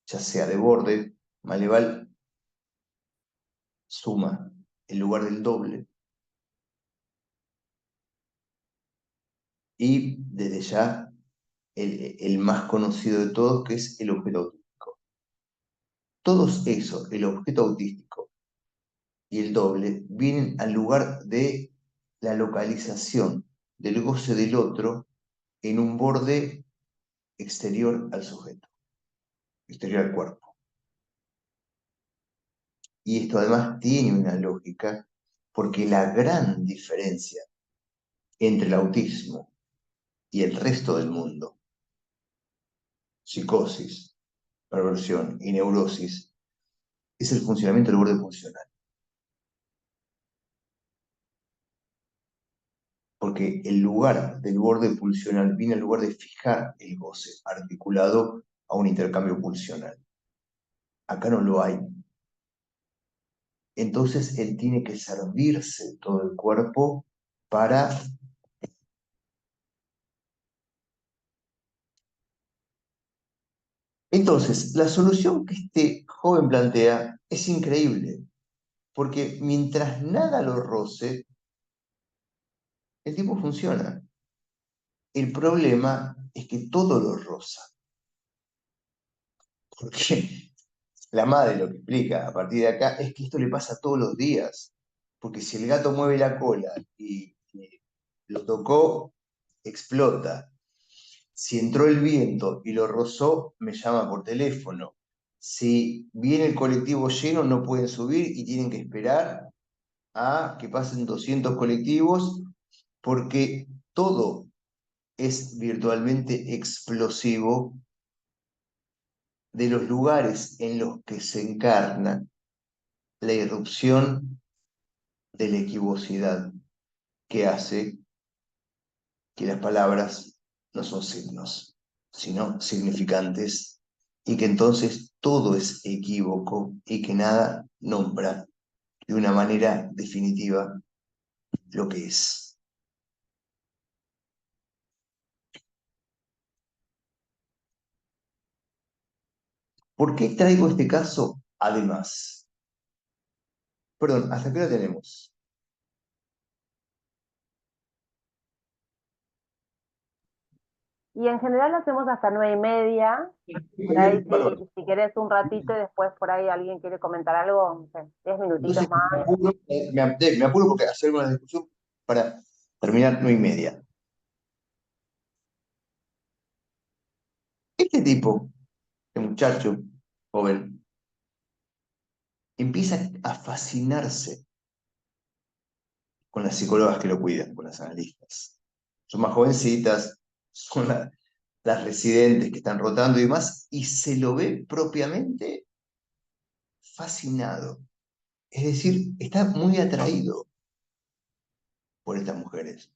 ya sea de borde, Maleval suma en lugar del doble, y desde ya el más conocido de todos, que es el objeto autístico. Todos esos, el objeto autístico y el doble, vienen al lugar de la localización del goce del otro en un borde exterior al sujeto, exterior al cuerpo. Y esto además tiene una lógica, porque la gran diferencia entre el autismo y el resto del mundo, psicosis, perversión y neurosis, es el funcionamiento del borde funcional. Porque el lugar del borde pulsional viene al lugar de fijar el goce articulado a un intercambio pulsional. Acá no lo hay. Entonces él tiene que servirse todo el cuerpo para... Entonces, la solución que este joven plantea es increíble, porque mientras nada lo roce, el tipo funciona. El problema es que todo lo roza. Porque la madre lo que explica a partir de acá es que esto le pasa todos los días. Porque si el gato mueve la cola y lo tocó, explota. Si entró el viento y lo rozó, me llama por teléfono. Si viene el colectivo lleno, no pueden subir y tienen que esperar a que pasen 200 colectivos, porque todo es virtualmente explosivo de los lugares en los que se encarna la irrupción de la equivocidad que hace que las palabras no son signos, sino significantes, y que entonces todo es equívoco y que nada nombra de una manera definitiva lo que es. ¿Por qué traigo este caso además? Perdón, ¿hasta qué hora tenemos? Y en general lo hacemos hasta 9:30. Por ahí, Bárbaro. si querés un ratito y después por ahí alguien quiere comentar algo, no sé, 10 minutitos Entonces más. me apuro porque hacer una discusión para terminar 9:30. Este tipo, este muchacho joven, empieza a fascinarse con las psicólogas que lo cuidan, con las analistas. Son más jovencitas, son las residentes que están rotando y demás, y se lo ve propiamente fascinado. Es decir, está muy atraído por estas mujeres.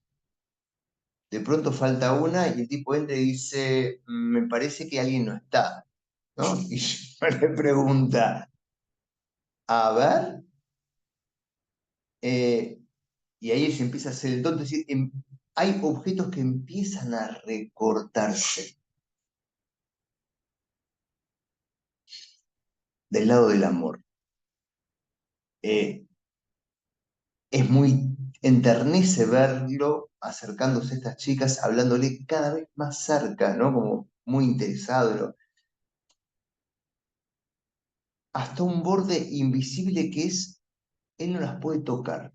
De pronto falta una y el tipo entra y dice, me parece que alguien no está, ¿no? Y yo le pregunta, a ver, y ahí ella empieza a hacer el tonto, es decir, hay objetos que empiezan a recortarse del lado del amor. Es muy, enternece verlo acercándose a estas chicas, hablándole cada vez más cerca, ¿no? Como muy interesado, ¿no? Hasta un borde invisible que es, él no las puede tocar,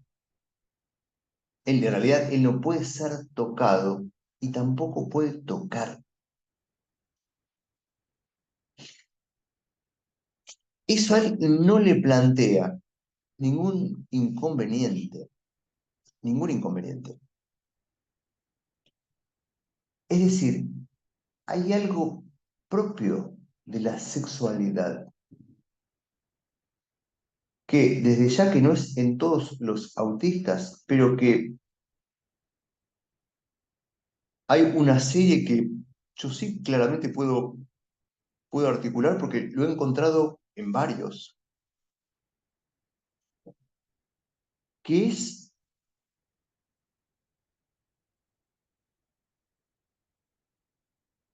en realidad, él no puede ser tocado y tampoco puede tocar. Eso a él no le plantea ningún inconveniente, ningún inconveniente. Es decir, hay algo propio de la sexualidad que desde ya que no es en todos los autistas, pero que hay una serie que yo sí claramente puedo articular porque lo he encontrado en varios, que es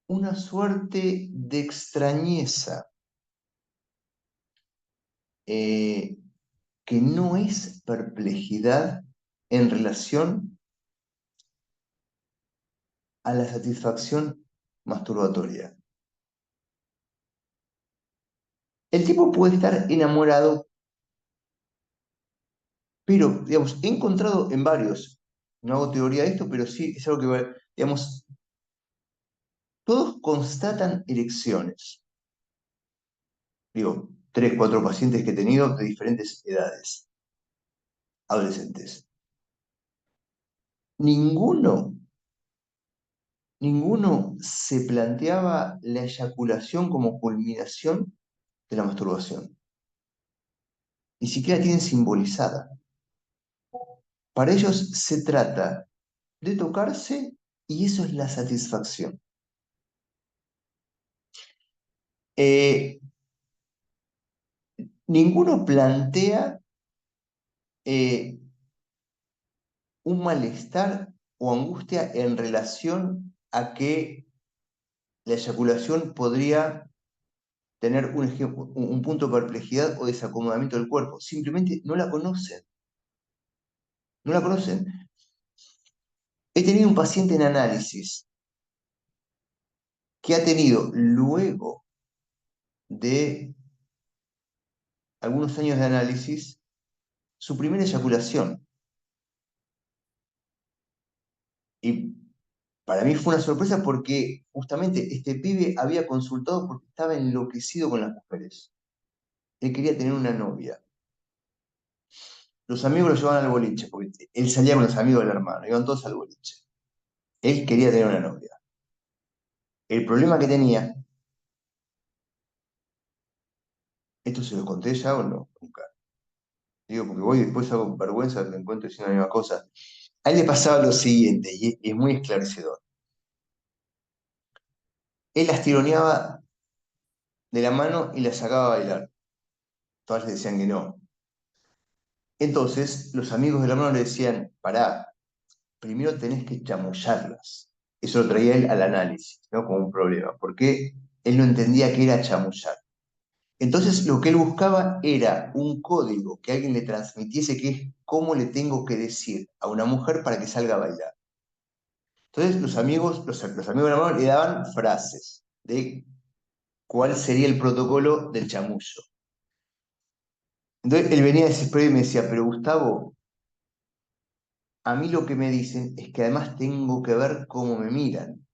una suerte de extrañeza que no es perplejidad en relación a la satisfacción masturbatoria. El tipo puede estar enamorado, pero, digamos, he encontrado en varios, no hago teoría de esto, pero sí es algo que, digamos, todos constatan erecciones. Digo, 3, 4 pacientes que he tenido de diferentes edades, adolescentes. Ninguno se planteaba la eyaculación como culminación de la masturbación. Ni siquiera tienen simbolizada. Para ellos se trata de tocarse y eso es la satisfacción. Eh, Ninguno plantea un malestar o angustia en relación a que la eyaculación podría tener un punto de perplejidad o desacomodamiento del cuerpo. Simplemente no la conocen. No la conocen. He tenido un paciente en análisis que ha tenido, luego de algunos años de análisis, su primera eyaculación. Y para mí fue una sorpresa porque justamente este pibe había consultado porque estaba enloquecido con las mujeres. Él quería tener una novia. Los amigos lo llevaban al boliche, porque él salía con los amigos del hermano, iban todos al boliche. Él quería tener una novia. El problema que tenía, ¿esto se lo conté ya o no? Nunca. Digo, porque voy y después hago vergüenza, me encuentro diciendo la misma cosa. A él le pasaba lo siguiente, y es muy esclarecedor. Él las tironeaba de la mano y las sacaba a bailar. Todas le decían que no. Entonces, los amigos del hermano le decían, pará, primero tenés que chamullarlas. Eso lo traía él al análisis, ¿no? Como un problema, porque él no entendía qué era chamullar. Entonces, lo que él buscaba era un código que alguien le transmitiese que es cómo le tengo que decir a una mujer para que salga a bailar. Entonces, los amigos del hermano le daban frases de cuál sería el protocolo del chamullo. Entonces, él venía desesperado y me decía, pero Gustavo, a mí lo que me dicen es que además tengo que ver cómo me miran.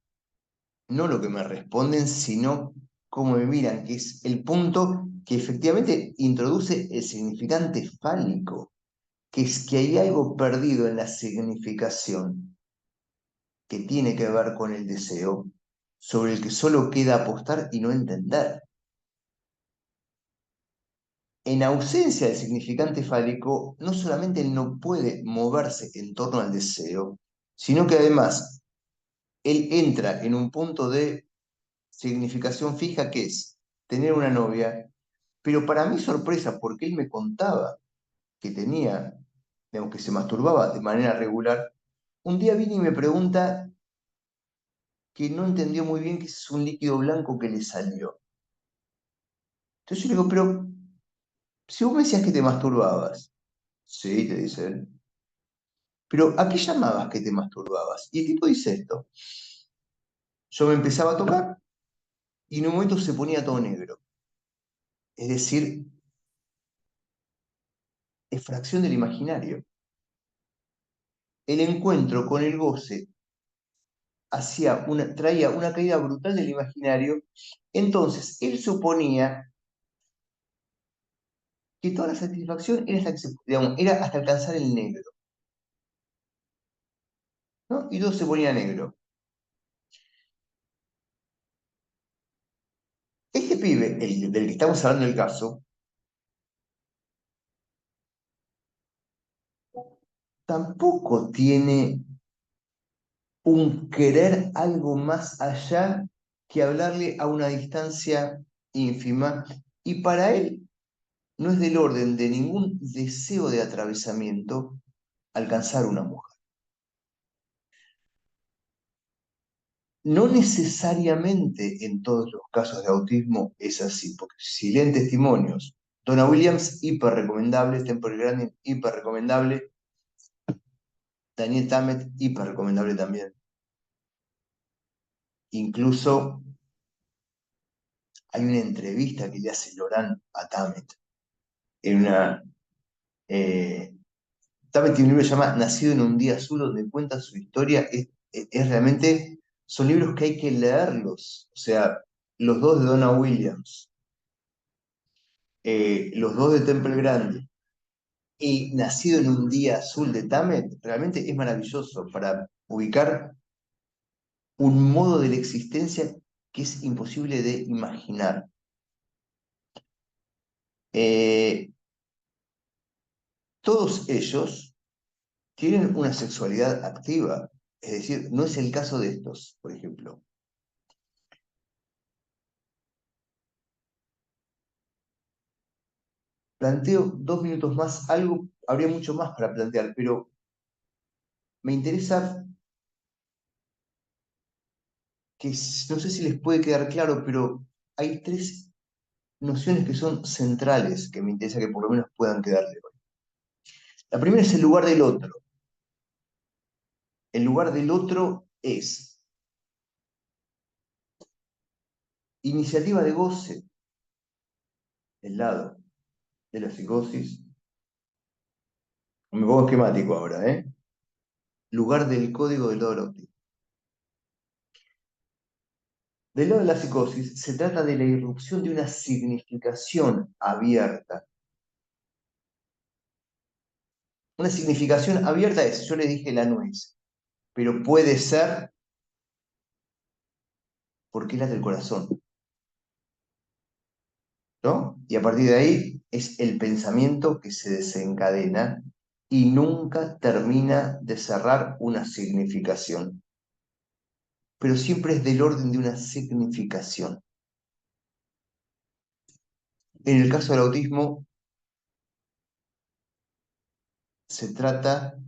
No lo que me responden, sino cómo me miran, que es el punto que efectivamente introduce el significante fálico, que es que hay algo perdido en la significación que tiene que ver con el deseo, sobre el que solo queda apostar y no entender. En ausencia del significante fálico, no solamente él no puede moverse en torno al deseo, sino que además él entra en un punto de significación fija que es tener una novia, pero para mi sorpresa, porque él me contaba que tenía, digamos, que se masturbaba de manera regular, un día viene y me pregunta que no entendió muy bien que es un líquido blanco que le salió. Entonces yo le digo, pero si vos me decías que te masturbabas, sí, te dice él, pero ¿a qué llamabas que te masturbabas? Y el tipo dice esto, yo me empezaba a tocar y en un momento se ponía todo negro. Es decir, es fracción del imaginario. el encuentro con el goce traía una caída brutal del imaginario. Entonces, él suponía que toda la satisfacción era era hasta alcanzar el negro, ¿no? Y todo se ponía negro. Este pibe, del que estamos hablando del caso, tampoco tiene un querer algo más allá que hablarle a una distancia ínfima, y para él no es del orden de ningún deseo de atravesamiento alcanzar una mujer. No necesariamente en todos los casos de autismo es así, porque si leen testimonios, Donna Williams, hiper recomendable, Temple Grandin, hiper recomendable, Daniel Tammet, hiper recomendable también. Incluso hay una entrevista que le hace Loran a Tammet. Eh, Tammet tiene un libro que se llama Nacido en un día azul, donde cuenta su historia. Es realmente, son libros que hay que leerlos. O sea, los dos de Donna Williams, los dos de Temple Grandin y Nacido en un día azul de Tammet, realmente es maravilloso para ubicar un modo de la existencia que es imposible de imaginar. Todos ellos tienen una sexualidad activa, es decir, no es el caso de estos, por ejemplo. Planteo 2 minutos más, algo, habría mucho más para plantear, pero me interesa que, no sé si les puede quedar claro, pero hay 3 nociones que son centrales que me interesa que por lo menos puedan quedarle hoy. La primera es el lugar del otro. El lugar del otro es iniciativa de goce, del lado de la psicosis. Me pongo esquemático ahora, ¿eh? Lugar del código del lado del autismo. Del lado de la psicosis, se trata de la irrupción de una significación abierta. Una significación abierta es, yo le dije la nuez, pero puede ser porque late el corazón, ¿no? Y a partir de ahí es el pensamiento que se desencadena y nunca termina de cerrar una significación, pero siempre es del orden de una significación. En el caso del autismo, se trata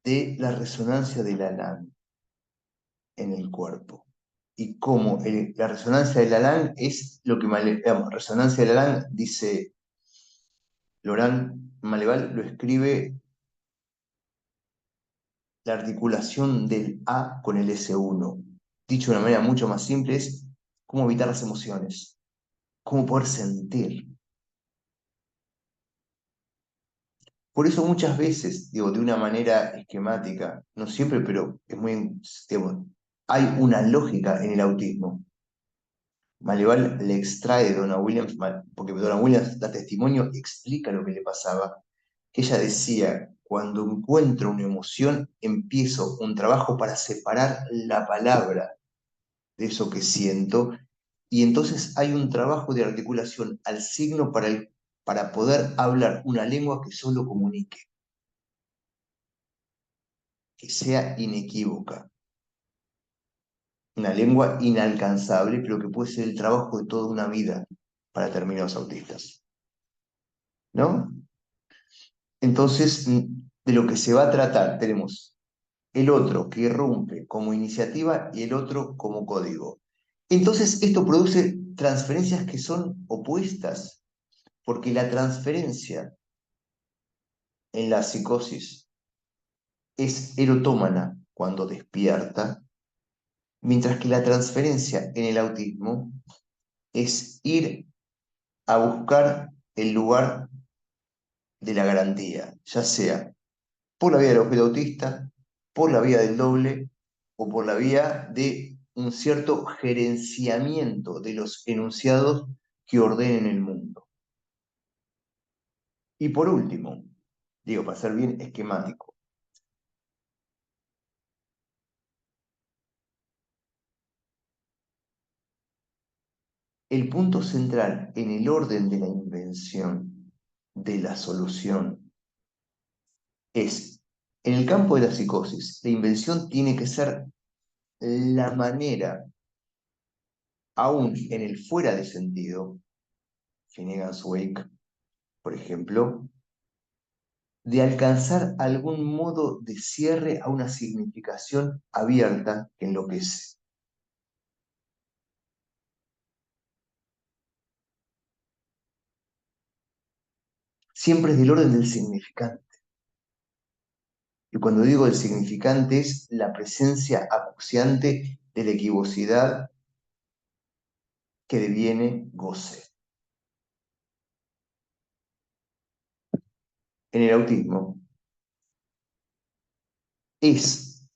de la resonancia de la LAN en el cuerpo. Y cómo la resonancia de la LAN es lo que, digamos, resonancia de la LAN, dice Laurent Maleval, lo escribe la articulación del A con el S1. Dicho de una manera mucho más simple, es cómo evitar las emociones, cómo poder sentir. Por eso muchas veces, digo, de una manera esquemática, no siempre, pero es muy, digamos, hay una lógica en el autismo. Maleval le extrae de Donna Williams, porque Donna Williams da testimonio, explica lo que le pasaba, que ella decía, cuando encuentro una emoción, empiezo un trabajo para separar la palabra de eso que siento, y entonces hay un trabajo de articulación al signo para poder hablar una lengua que solo comunique, que sea inequívoca. Una lengua inalcanzable, pero que puede ser el trabajo de toda una vida para determinados autistas, ¿no? Entonces, de lo que se va a tratar, tenemos el otro que irrumpe como iniciativa y el otro como código. Entonces, esto produce transferencias que son opuestas, porque la transferencia en la psicosis es erotómana cuando despierta, mientras que la transferencia en el autismo es ir a buscar el lugar de la garantía, ya sea por la vía del objeto autista, por la vía del doble o por la vía de un cierto gerenciamiento de los enunciados que ordenen el mundo. Y por último, digo, para ser bien esquemático, el punto central en el orden de la invención, de la solución, es, en el campo de la psicosis, la invención tiene que ser la manera, aún en el fuera de sentido, Finnegan's Wake, por ejemplo, de alcanzar algún modo de cierre a una significación abierta que enloquece. Siempre es del orden del significante. Y cuando digo el significante es la presencia acuciante de la equivocidad que deviene goce. En el autismo es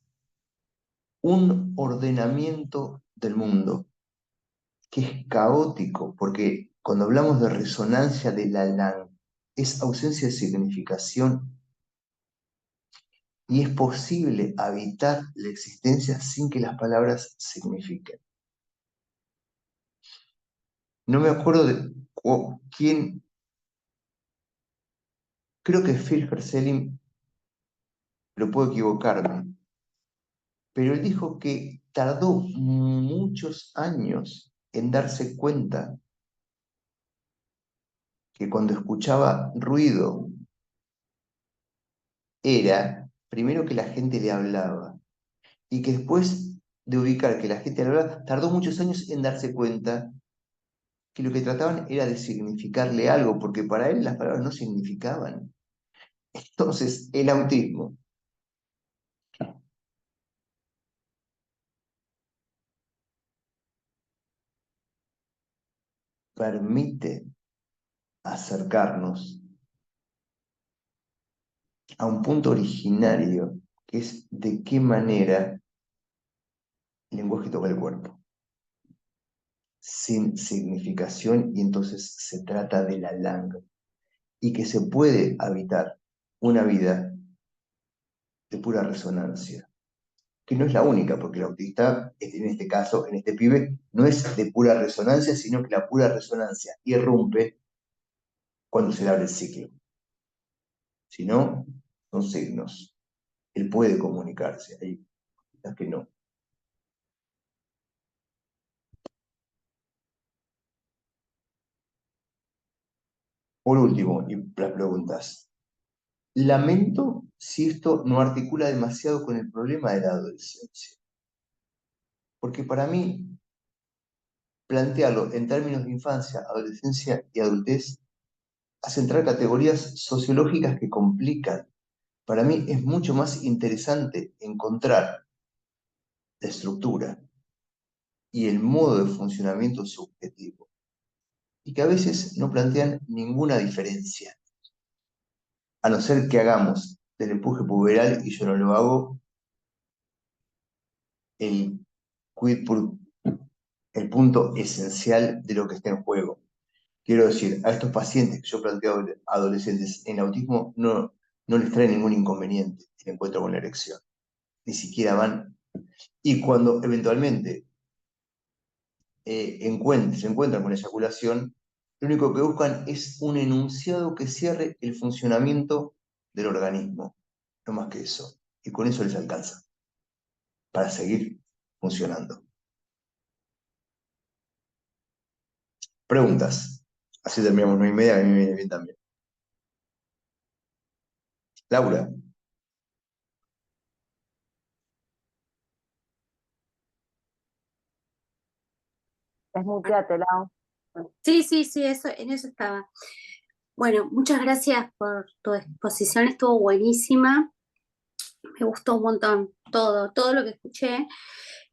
un ordenamiento del mundo que es caótico, porque cuando hablamos de resonancia de la LAN, es ausencia de significación y es posible habitar la existencia sin que las palabras signifiquen. No me acuerdo de quién, creo que Phil Herselin, lo puedo equivocarme, pero él dijo que tardó muchos años en darse cuenta que cuando escuchaba ruido era, primero, que la gente le hablaba, y que después de ubicar que la gente le hablaba, tardó muchos años en darse cuenta que lo que trataban era de significarle algo, porque para él las palabras no significaban. Entonces, el autismo permite acercarnos a un punto originario, que es de qué manera el lenguaje toca el cuerpo, sin significación, y entonces se trata de la langa, y que se puede habitar una vida de pura resonancia, que no es la única, porque el autista, en este caso, en este pibe, no es de pura resonancia, sino que la pura resonancia irrumpe cuando se le abre el ciclo. Si no, son signos. Él puede comunicarse, hay las que no. Por último, y las preguntas. Lamento si esto no articula demasiado con el problema de la adolescencia. Porque para mí, plantearlo en términos de infancia, adolescencia y adultez hace entrar categorías sociológicas que complican. Para mí es mucho más interesante encontrar la estructura y el modo de funcionamiento subjetivo, y que a veces no plantean ninguna diferencia, a no ser que hagamos del empuje puberal, y yo no lo hago, el quid pro, el punto esencial de lo que está en juego. Quiero decir, a estos pacientes que yo planteo adolescentes en autismo no les trae ningún inconveniente el encuentro con la erección. Ni siquiera van. Y cuando eventualmente se encuentran con la eyaculación, lo único que buscan es un enunciado que cierre el funcionamiento del organismo. No más que eso. Y con eso les alcanza para seguir funcionando. Preguntas. Así terminamos 9:30, que a mí me viene bien también. Laura. Desmuteate, Lau. Sí, sí, sí, eso, en eso estaba. Bueno, muchas gracias por tu exposición, estuvo buenísima, me gustó un montón todo lo que escuché.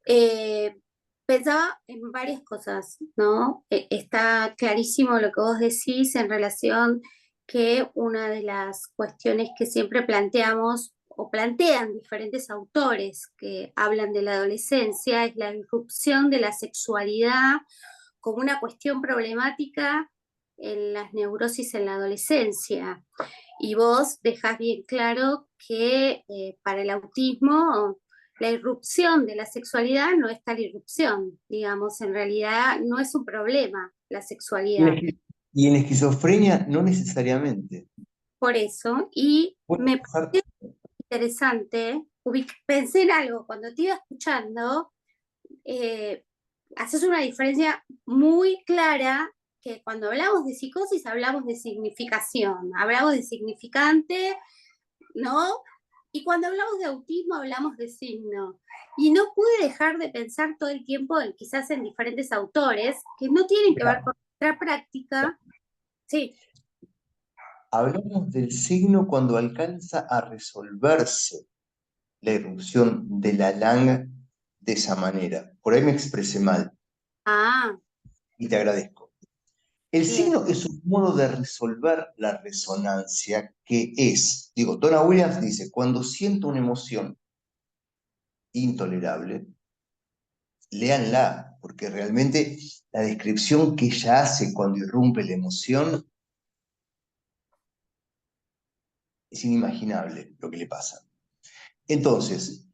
Eh, Pensaba en varias cosas, ¿no? Está clarísimo lo que vos decís en relación que una de las cuestiones que siempre planteamos o plantean diferentes autores que hablan de la adolescencia es la irrupción de la sexualidad como una cuestión problemática en las neurosis en la adolescencia. Y vos dejás bien claro que para el autismo la irrupción de la sexualidad no es tal irrupción, digamos, en realidad no es un problema la Y en sexualidad. y en esquizofrenia no necesariamente. Por eso, y Puede me pasar. parece interesante, pensé en algo cuando te iba escuchando, eh, haces una diferencia muy clara que cuando hablamos de psicosis hablamos de significación, hablamos de significante, ¿no? Y cuando hablamos de autismo hablamos de signo. Y no pude dejar de pensar todo el tiempo en quizás en diferentes autores que no tienen que ver con nuestra práctica. Sí, Hablamos del signo cuando alcanza a resolverse la irrupción de la LANG de esa manera. Por ahí me expresé mal ah, y te agradezco. El bien. signo es un modo de resolver la resonancia que es, digo, Donna Williams dice, cuando siento una emoción intolerable, léanla, porque realmente la descripción que ella hace cuando irrumpe la emoción es inimaginable lo que le pasa. Entonces,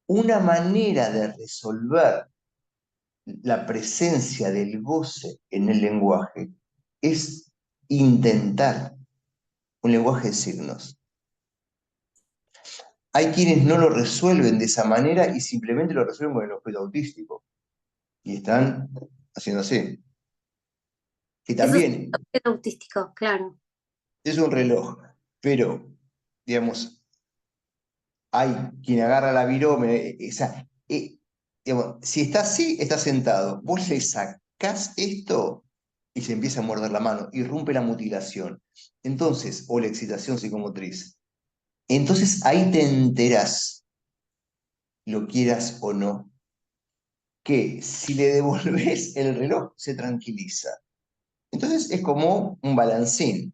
una manera de resolver la presencia del goce en el lenguaje es intentar un lenguaje de signos. Hay quienes no lo resuelven de esa manera y simplemente lo resuelven con el objeto autístico. Y están haciendo así. Que Eso también es autístico, claro. es un reloj, pero, digamos, hay quien agarra la virome, digamos, si está así, está sentado. Vos le sacás esto y se empieza a morder la mano, irrumpe la mutilación. Entonces, o la excitación psicomotriz. Entonces ahí te enterás, lo quieras o no, que si le devolvés el reloj, se tranquiliza. Entonces es como un balancín.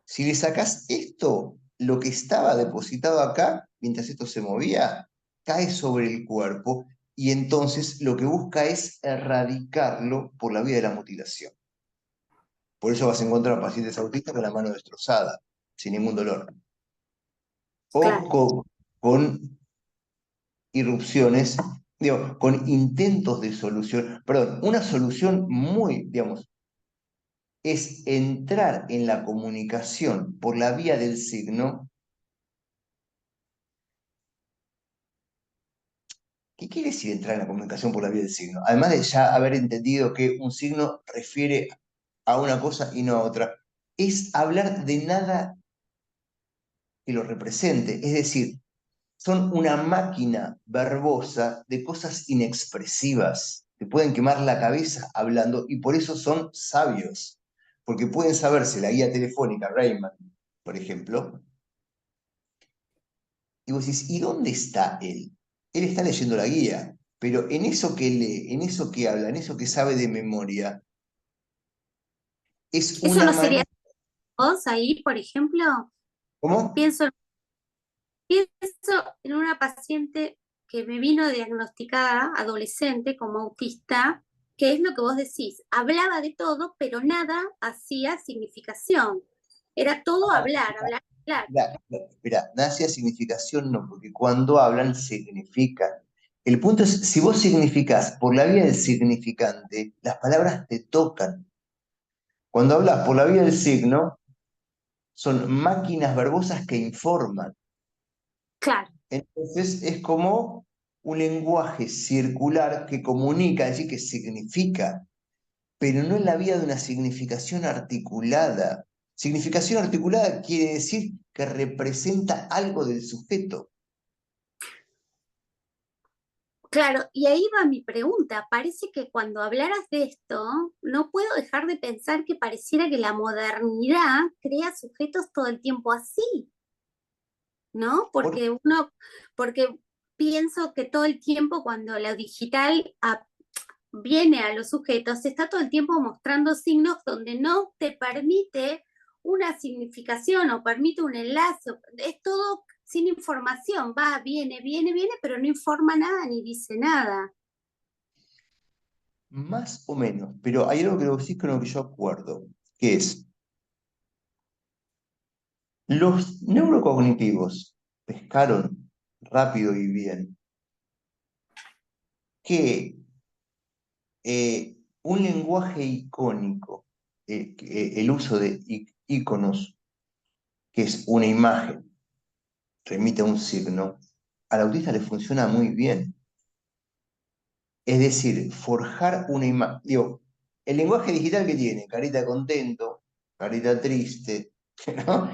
Si le sacás esto, lo que estaba depositado acá, mientras esto se movía, cae sobre el cuerpo y entonces lo que busca es erradicarlo por la vía de la mutilación. Por eso vas a encontrar pacientes autistas con la mano destrozada, sin ningún dolor. O Claro. con irrupciones, digo, con intentos de solución, perdón, una solución muy, digamos, es entrar en la comunicación por la vía del signo. ¿Qué quiere decir entrar en la comunicación por la vía del signo? Además de ya haber entendido que un signo refiere a una cosa y no a otra, es hablar de nada que lo represente, es decir, son una máquina verbosa de cosas inexpresivas. Te pueden quemar la cabeza hablando y por eso son sabios, porque pueden saberse la guía telefónica Rayman, por ejemplo, y vos decís, ¿y dónde está él? Él está leyendo la guía, pero en eso que lee, en eso que habla, en eso que sabe de memoria, es ¿Eso una no sería manera... vos ahí, por ejemplo? ¿Cómo? Pienso, pienso en una paciente que me vino diagnosticada, adolescente, como autista, que es lo que vos decís, hablaba de todo, pero nada hacía significación. Era todo hablar, hablar, hablar. Espera, nace a significación no, porque cuando hablan significan. El punto es, si vos significás por la vía del significante, las palabras te tocan. Cuando hablas por la vía del signo, son máquinas verbosas que informan. Claro. Entonces es como un lenguaje circular que comunica, es decir, que significa, pero no en la vía de una significación articulada. Significación articulada quiere decir que representa algo del sujeto. Claro, y ahí va mi pregunta. Parece que cuando hablaras de esto, no puedo dejar de pensar que pareciera que la modernidad crea sujetos todo el tiempo así, ¿no? Por- Porque pienso que todo el tiempo cuando lo digital viene a los sujetos, se está todo el tiempo mostrando signos donde no te permite una significación o permite un enlace, es todo sin información, va, viene, pero no informa nada ni dice nada. Más o menos, pero hay algo que lo decís con lo que yo acuerdo, que es, los neurocognitivos pescaron rápido y bien que un lenguaje icónico, el uso de iconos, que es una imagen, remite a un signo, al autista le funciona muy bien. Es decir, forjar una imagen. Digo, el lenguaje digital que tiene, carita contento, carita triste, ¿no?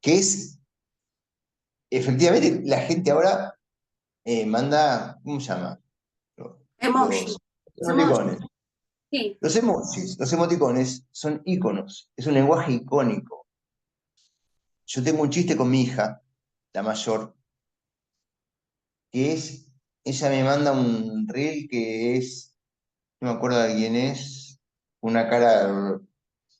Que es, efectivamente, la gente ahora manda, ¿cómo se llama? Emoji. Los emoticones. Sí. Los emojis, los emoticones son iconos, es un lenguaje icónico. Yo tengo un chiste con mi hija, la mayor, que es, ella me manda un reel que es, no me acuerdo de quién es, una cara.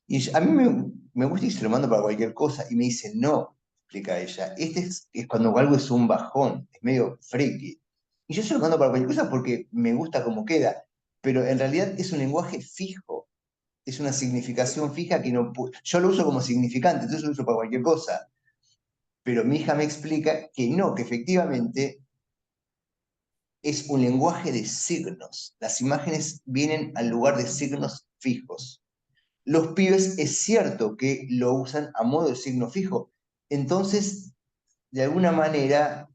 Y a mí me gusta y se lo mando para cualquier cosa. Y me dice, no, explica ella, este es cuando algo es un bajón, es medio friki. Y yo se lo mando para cualquier cosa porque me gusta cómo queda. Pero en realidad es un lenguaje fijo, es una significación fija que no puedo. Yo lo uso como significante, entonces lo uso para cualquier cosa. Pero mi hija me explica que no, que efectivamente es un lenguaje de signos. Las imágenes vienen al lugar de signos fijos. Los pibes es cierto que lo usan a modo de signo fijo. Entonces, de alguna manera,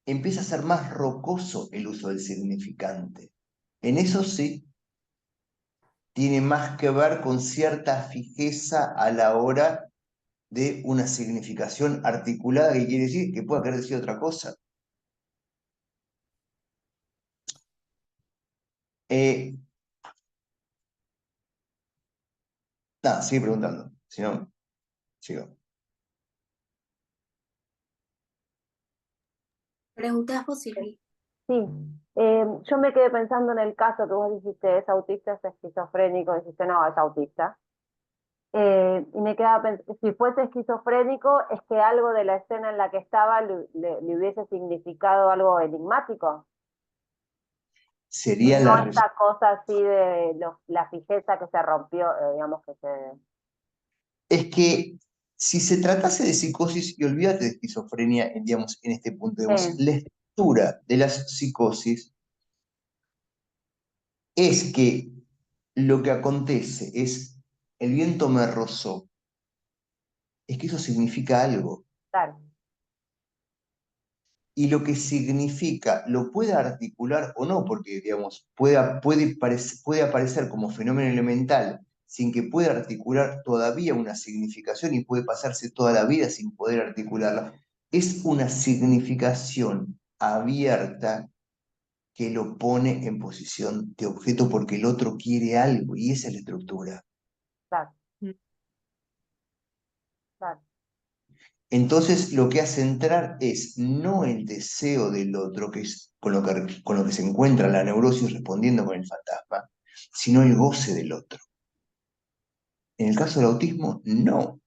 empieza a ser más rocoso el uso del significante. En eso sí, tiene más que ver con cierta fijeza a la hora de una significación articulada que quiere decir que pueda querer decir otra cosa. Nada, sigue preguntando, si no, sigo. ¿Preguntás vos, Silvi? Sí, yo me quedé pensando en el caso que vos dijiste, es autista, es esquizofrénico, dijiste, no, es autista. Y me quedaba pensando, si fuese esquizofrénico, es que algo de la escena en la que estaba le hubiese significado algo enigmático. Sería No la esta cosa así de la fijeza que se rompió, digamos que se... Es que si se tratase de psicosis, y olvídate de esquizofrenia, digamos, en este punto, digamos, Sí, la estructura de las psicosis es que lo que acontece es, el viento me rozó, es que eso significa algo. claro, Y lo que significa, lo puede articular o no, porque, digamos, puede aparecer como fenómeno elemental sin que pueda articular todavía una significación y puede pasarse toda la vida sin poder articularla. Es una significación abierta que lo pone en posición de objeto porque el otro quiere algo y esa es la estructura. claro, Mm. claro, Entonces lo que hace entrar es no el deseo del otro, que es con lo que se encuentra la neurosis respondiendo con el fantasma, sino el goce del otro. En el caso del autismo, no.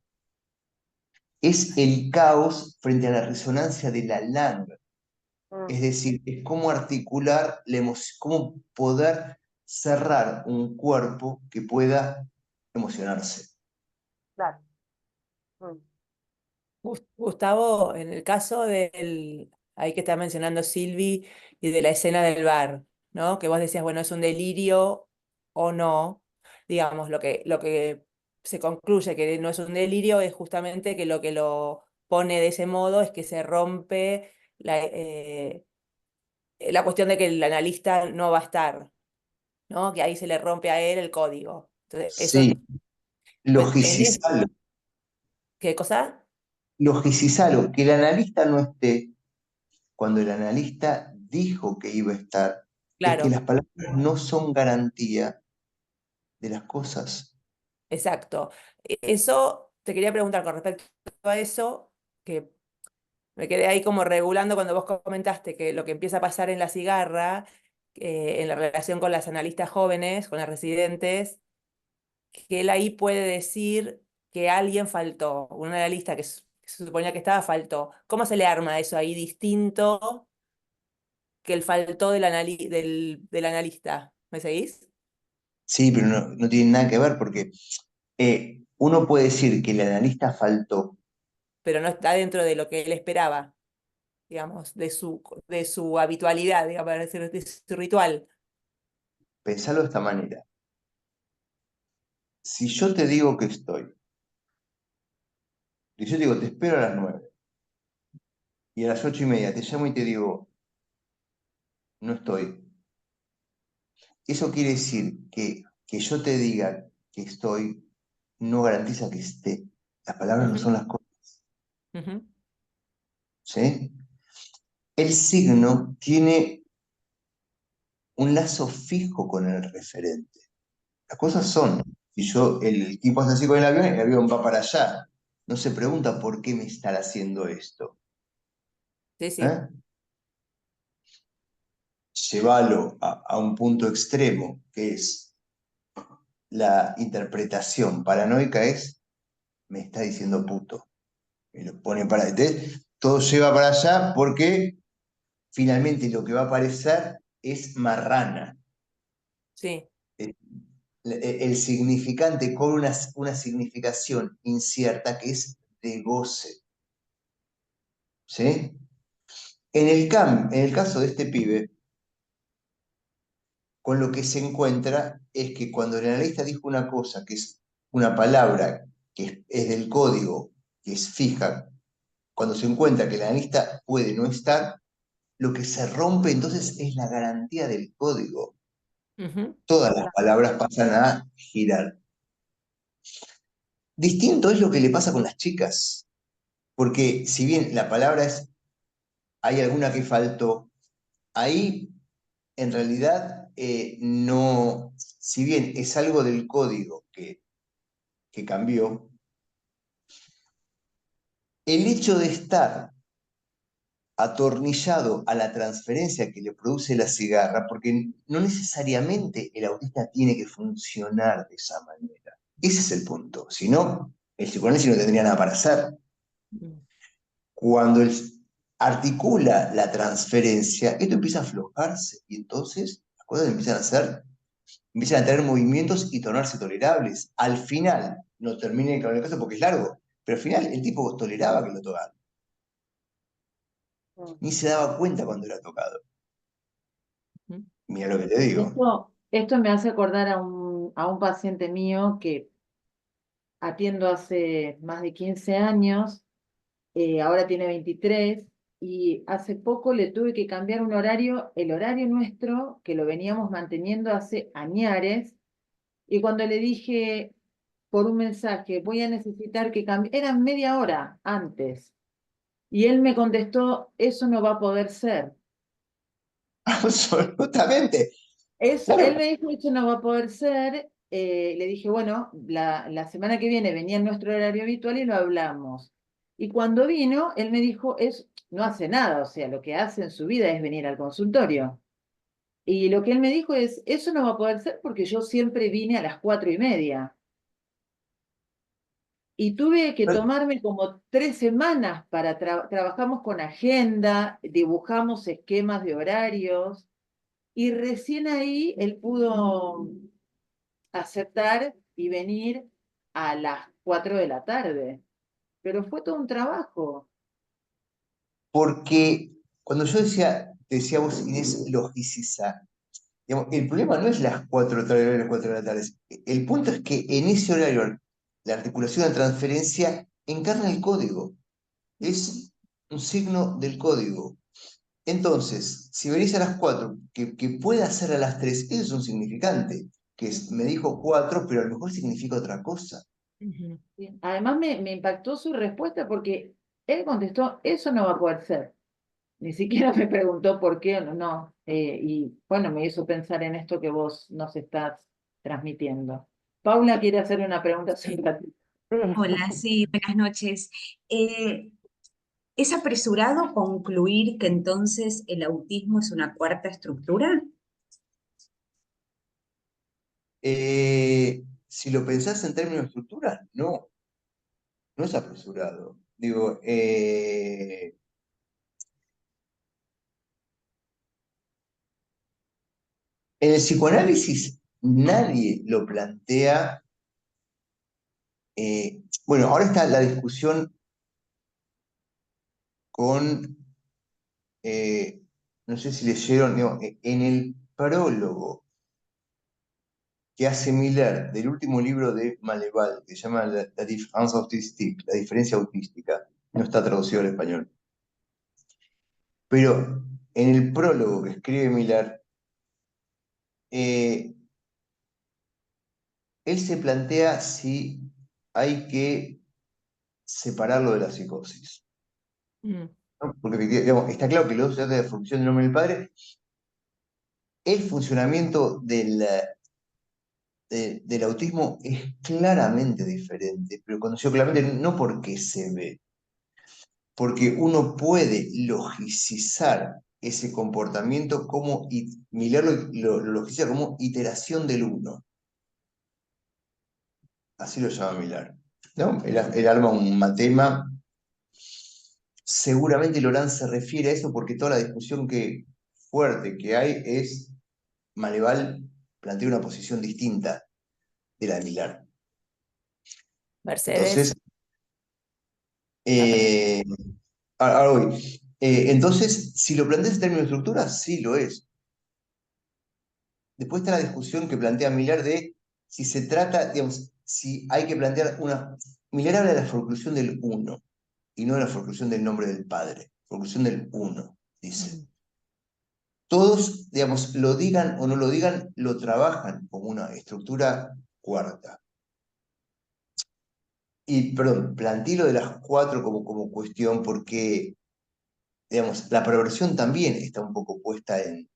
Es el caos frente a la resonancia de la LANG. Es mm, decir, es cómo articular la emoción, cómo poder cerrar un cuerpo que pueda emocionarse. claro, mm, Gustavo, en el caso ahí que está mencionando Silvi, y de la escena del bar, ¿no? Que vos decías, bueno, es un delirio o no. Digamos, lo que se concluye que no es un delirio es justamente que lo que lo pone de ese modo es que se rompe la cuestión de que el analista no va a estar, ¿no? Que ahí se le rompe a él el código. Entonces, eso, Sí, en logicizarlo. ¿qué cosa? Logicizarlo, que el analista no esté cuando el analista dijo que iba a estar, es que Claro. las palabras no son garantía de las cosas. Exacto. Eso te quería preguntar con respecto a eso, que Me quedé ahí como regulando cuando vos comentaste que lo que empieza a pasar en la cigarra, en la relación con las analistas jóvenes, con las residentes, que él ahí puede decir que alguien faltó, un analista que se suponía que estaba faltó. ¿Cómo se le arma eso ahí distinto que el faltó del analista? ¿Me seguís? Sí, pero no tiene nada que ver porque uno puede decir que el analista faltó. Pero no está dentro de lo que él esperaba, digamos, de su habitualidad, digamos, para decir, de su ritual. Pensalo de esta manera. Si yo te digo que estoy, y yo te digo, te espero a las 9, y a las 8:30 te llamo y te digo, no estoy, eso quiere decir que yo te diga que estoy no garantiza que esté. Las palabras no Ujú, son las cosas, ujú, ¿sí? El signo tiene un lazo fijo con el referente. Las cosas ujú. son, si yo, el tipo hace así con el avión va para allá. No se pregunta por qué me están haciendo esto. Sí, sí. ¿Eh? Llévalo a un punto extremo, que es la interpretación paranoica, es, me está diciendo puto. Me lo pone para... Entonces, todo lleva para allá porque finalmente lo que va a aparecer es marrana. Sí. El, el significante con una significación incierta que es de goce. ¿Sí? En el caso de este pibe, con lo que se encuentra es que cuando el analista dijo una cosa, que es una palabra que es del código, que es fija, cuando se encuentra que el analista puede no estar, lo que se rompe entonces es la garantía del código. Ujú, Todas las palabras pasan a girar. Distinto es lo que le pasa con las chicas, porque si bien la palabra es, hay alguna que faltó, ahí en realidad no, si bien es algo del código que cambió, el hecho de estar atornillado a la transferencia que le produce la cigarra, porque no necesariamente el autista tiene que funcionar de esa manera. Ese es el punto. Si no, el psicoanálisis no tendría nada para hacer. ujú. Cuando él articula la transferencia, esto empieza a aflojarse y entonces las cosas empiezan a tener movimientos y tornarse tolerables. Al final, no termine con el caso porque es largo, pero al final el tipo toleraba que lo tocaran. Mm. Ni se daba cuenta cuando era tocado. Ujú. Mira lo que te digo. Esto me hace acordar a un paciente mío que atiendo hace más de 15 años, ahora tiene 23, y hace poco le tuve que cambiar un horario, el horario nuestro, que lo veníamos manteniendo hace añares, y cuando le dije por un mensaje, voy a necesitar que cambie, eran media hora antes, y él me contestó, eso no va a poder ser. Absolutamente. Él Claro, me dijo, eso no va a poder ser. Le dije, bueno, la semana que viene venía en nuestro horario habitual y lo hablamos. Y cuando vino, él me dijo, no hace nada, o sea, lo que hace en su vida es venir al consultorio. Y lo que él me dijo es, eso no va a poder ser porque yo siempre vine a las 4:30. Y tuve que tomarme como 3 semanas para trabajamos con agenda, dibujamos esquemas de horarios, y recién ahí él pudo aceptar y venir a las 4 de la tarde. Pero fue todo un trabajo. porque cuando yo te decía vos, Inés, logicizar, digamos, el problema no es las 4 de la tarde y las 4 de la tarde. El punto es que en ese horario la articulación de transferencia encarna el código. Es un signo del código. Entonces, si venís a las 4, que pueda ser a las 3, eso es un significante, me dijo 4, pero a lo mejor significa otra cosa. Ujú. Sí. Además me impactó su respuesta porque él contestó, eso no va a poder ser. Ni siquiera me preguntó por qué o no. No. Y bueno, me hizo pensar en esto que vos nos estás transmitiendo. Paula quiere hacer una pregunta hace un Sí. ratito. Sí. Hola, sí, buenas noches. Eh, ¿Es apresurado concluir que entonces el autismo es una cuarta estructura? Si lo pensás en términos de estructura, no, no es apresurado. Digo, en el psicoanálisis nadie lo plantea. Bueno, ahora está la discusión con, no sé si leyeron, digo, en el prólogo que hace Miller del último libro de Maleval, que se llama La Différence Autistique, la diferencia autística, no está traducido al español. Pero en el prólogo que escribe Miller, él se plantea si hay que separarlo de la psicosis. Mm. ¿No? Porque digamos, está claro que luego se trata de función del nombre del padre. El funcionamiento del autismo es claramente diferente, pero cuando digo claramente no porque se ve, porque uno puede logicizar ese comportamiento como, Miller lo logiciza como iteración del uno. Así lo llama Miller. ¿No? El alma un matema. Seguramente Laurent se refiere a eso porque toda la discusión fuerte que hay es Maleval plantea una posición distinta de la de Miller. Mercedes. Entonces, ahora voy. Entonces, si lo planteas en términos de estructura, sí lo es. Después está la discusión que plantea Miller de si se trata, digamos, si hay que plantear una. Miller habla de la forclusión del uno y no de la forclusión del nombre del padre. Forclusión del uno, dice. Mm. Todos, digamos, lo digan o no lo digan, lo trabajan como una estructura cuarta. Y, perdón, planteé lo de las cuatro como cuestión porque, digamos, la perversión también está un poco puesta en.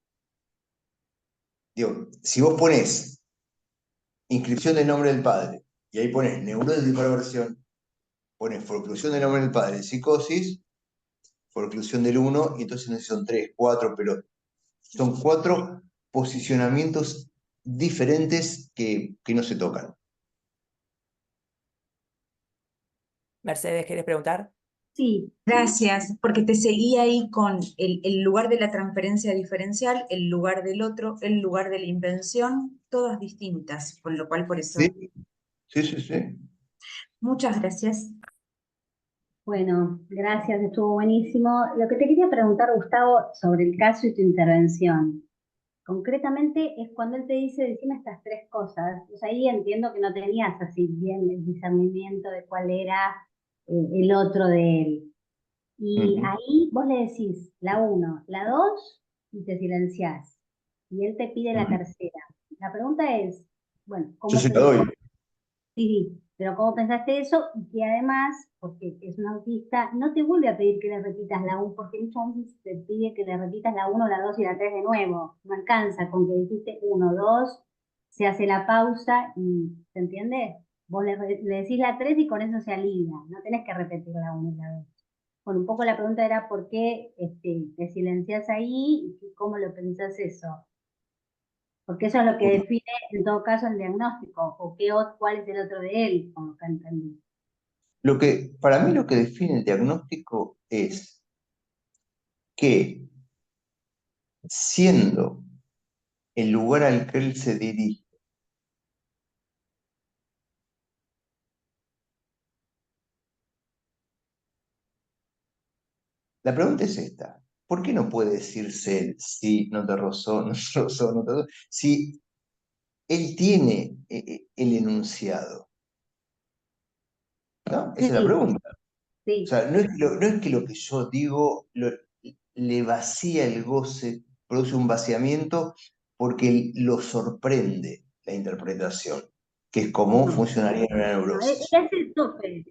Digo, si vos ponés inscripción del nombre del padre y ahí pones neurosis de perversión, pones forclusión del nombre del padre, psicosis, forclusión del uno, y entonces no sé si son tres, cuatro, pero son cuatro posicionamientos diferentes que no se tocan. Mercedes, ¿querés preguntar? Sí, gracias, porque te seguí ahí con el lugar de la transferencia diferencial, el lugar del otro, el lugar de la invención, todas distintas, con lo cual por eso. Sí, sí, sí, sí. Muchas gracias. Bueno, gracias, estuvo buenísimo. Lo que te quería preguntar, Gustavo, sobre el caso y tu intervención. Concretamente es cuando él te dice, decime estas tres cosas. Pues ahí entiendo que no tenías así bien el discernimiento de cuál era el otro de él. Y Ujú. ahí vos le decís la uno, la dos, y te silenciás. Y él te pide la Ujú. tercera. La pregunta es, bueno, Yo ¿cómo se la doy. Sí, pero ¿cómo pensaste eso? Y que además, porque es un autista, no te vuelve a pedir que le repitas la 1, porque muchas veces te pide que le repitas la uno, la 2 y la 3 de nuevo. No alcanza con que dijiste uno, 2, se hace la pausa y, ¿se entiende? Vos le decís la 3 y con eso se alivia. No tenés que repetir la 1 y la 2. Bueno, un poco la pregunta era por qué te silencias ahí y cómo lo pensás eso. Porque eso es lo que define, en todo caso, el diagnóstico, o cuál es el otro de él, como que entendí. Para mí lo que define el diagnóstico es que siendo el lugar al que él se dirige, la pregunta es esta: ¿por qué no puede decirse él si no te rozó, no te rozó, no te rozó? Si él tiene el enunciado, ¿no? Esa es la Sí, pregunta. O sí, sea, no es que lo que yo digo le vacía el goce, produce un vaciamiento, porque lo sorprende la interpretación, que es cómo no. funcionaría en una No, él neurosis. hace el tope,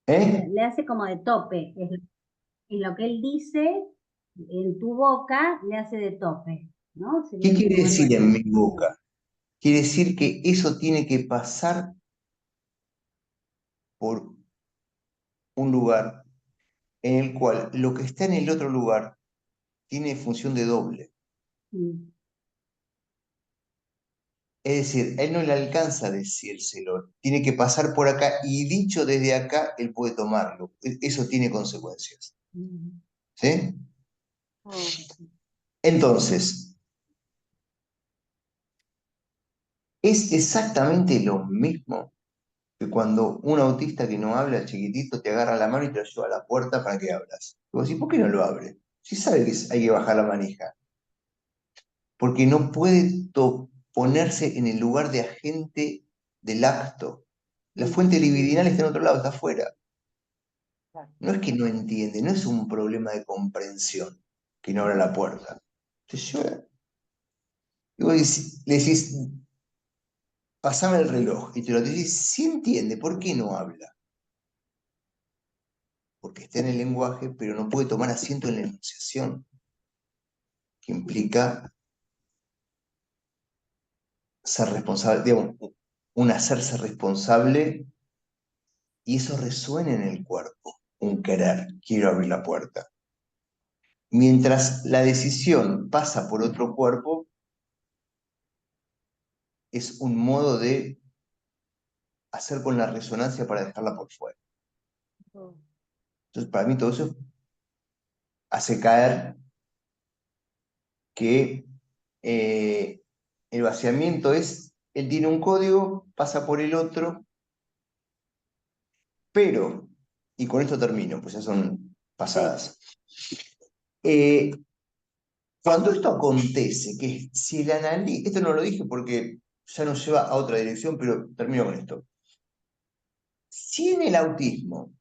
¿Eh? le hace como de tope. Es lo que él dice en tu boca, le hace de tope, ¿no? ¿Qué Sería quiere como algo decir así. en mi boca? Quiere decir que eso tiene que pasar por un lugar en el cual lo que está en el otro lugar tiene función de doble. Mm. Es decir, a él no le alcanza a decírselo, tiene que pasar por acá y dicho desde acá, él puede tomarlo. Eso tiene consecuencias. ¿Sí? Entonces, es exactamente lo mismo que cuando un autista que no habla chiquitito te agarra la mano y te lo lleva a la puerta para que abras. Y vos decís, ¿por qué no lo abre? Si sabe que hay que bajar la manija. Porque no puede ponerse en el lugar de agente del acto. La fuente libidinal está en otro lado, está afuera. No es que no entiende, no es un problema de comprensión que no abra la puerta. Entonces y vos le decís, pasame el reloj, y te lo decís, sí entiende, ¿por qué no habla? Porque está en el lenguaje, pero no puede tomar asiento en la enunciación, que implica ser responsable, digamos, un hacerse responsable, y eso resuena en el cuerpo, un querer, quiero abrir la puerta. Mientras la decisión pasa por otro cuerpo, es un modo de hacer con la resonancia para dejarla por fuera. Entonces, para mí todo eso hace caer que el vaciamiento es, él tiene un código, pasa por el otro, pero, y con esto termino, pues ya son pasadas. Cuando esto acontece, que si el analista, esto no lo dije porque ya nos lleva a otra dirección, pero termino con esto. Si en el autismo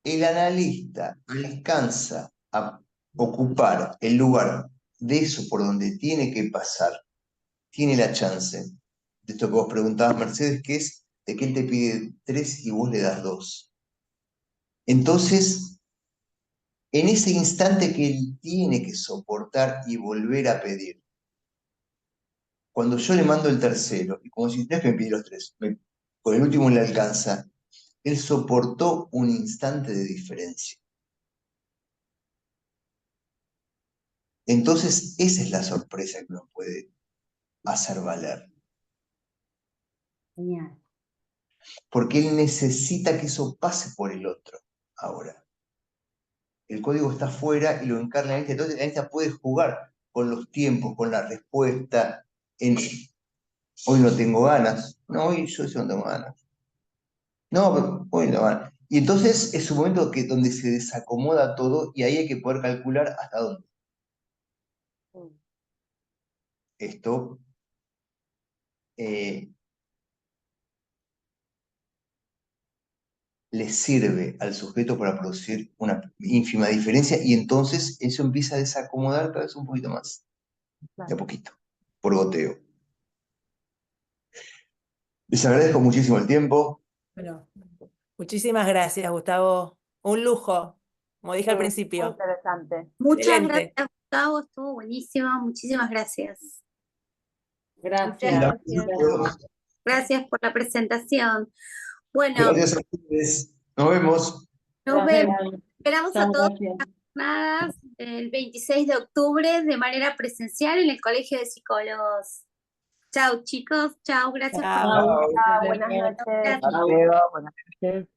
el analista alcanza a ocupar el lugar de eso por donde tiene que pasar, tiene la chance de esto que vos preguntabas, Mercedes, que es de que él te pide 3 y vos le das 2. Entonces, en ese instante que él tiene que soportar y volver a pedir, cuando yo le mando el tercero, y como si no es que me pide los 3, con el último le alcanza, él soportó un instante de diferencia. Entonces, esa es la sorpresa que uno puede hacer valer. Genial. Porque él necesita que eso pase por el otro ahora. El código está afuera y lo encarna la analista. Entonces, la analista puede jugar con los tiempos, con la respuesta. Hoy no tengo ganas. No, hoy yo sí no tengo ganas. No, pero hoy no tengo ganas. Y entonces es un momento donde se desacomoda todo y ahí hay que poder calcular hasta dónde. Esto le sirve al sujeto para producir una ínfima diferencia y entonces eso empieza a desacomodar cada vez un poquito más, de a poquito, por goteo. Les agradezco muchísimo el tiempo. Bueno, muchísimas gracias, Gustavo. Un lujo, como dije al Muy principio. interesante. Muchas Excelente. gracias, Gustavo, estuvo buenísimo, muchísimas gracias. Gracias. Gracias. Gracias por la presentación. Bueno, Gracias a ustedes. Nos vemos. nos vemos. Gracias. Esperamos a Chao, todos gracias. las jornadas el 26 de octubre de manera presencial en el Colegio de Psicólogos. Chao, chicos. Chao, gracias por Chao. Chao. Chao, buenas noches. Gracias. Hasta luego, buenas noches.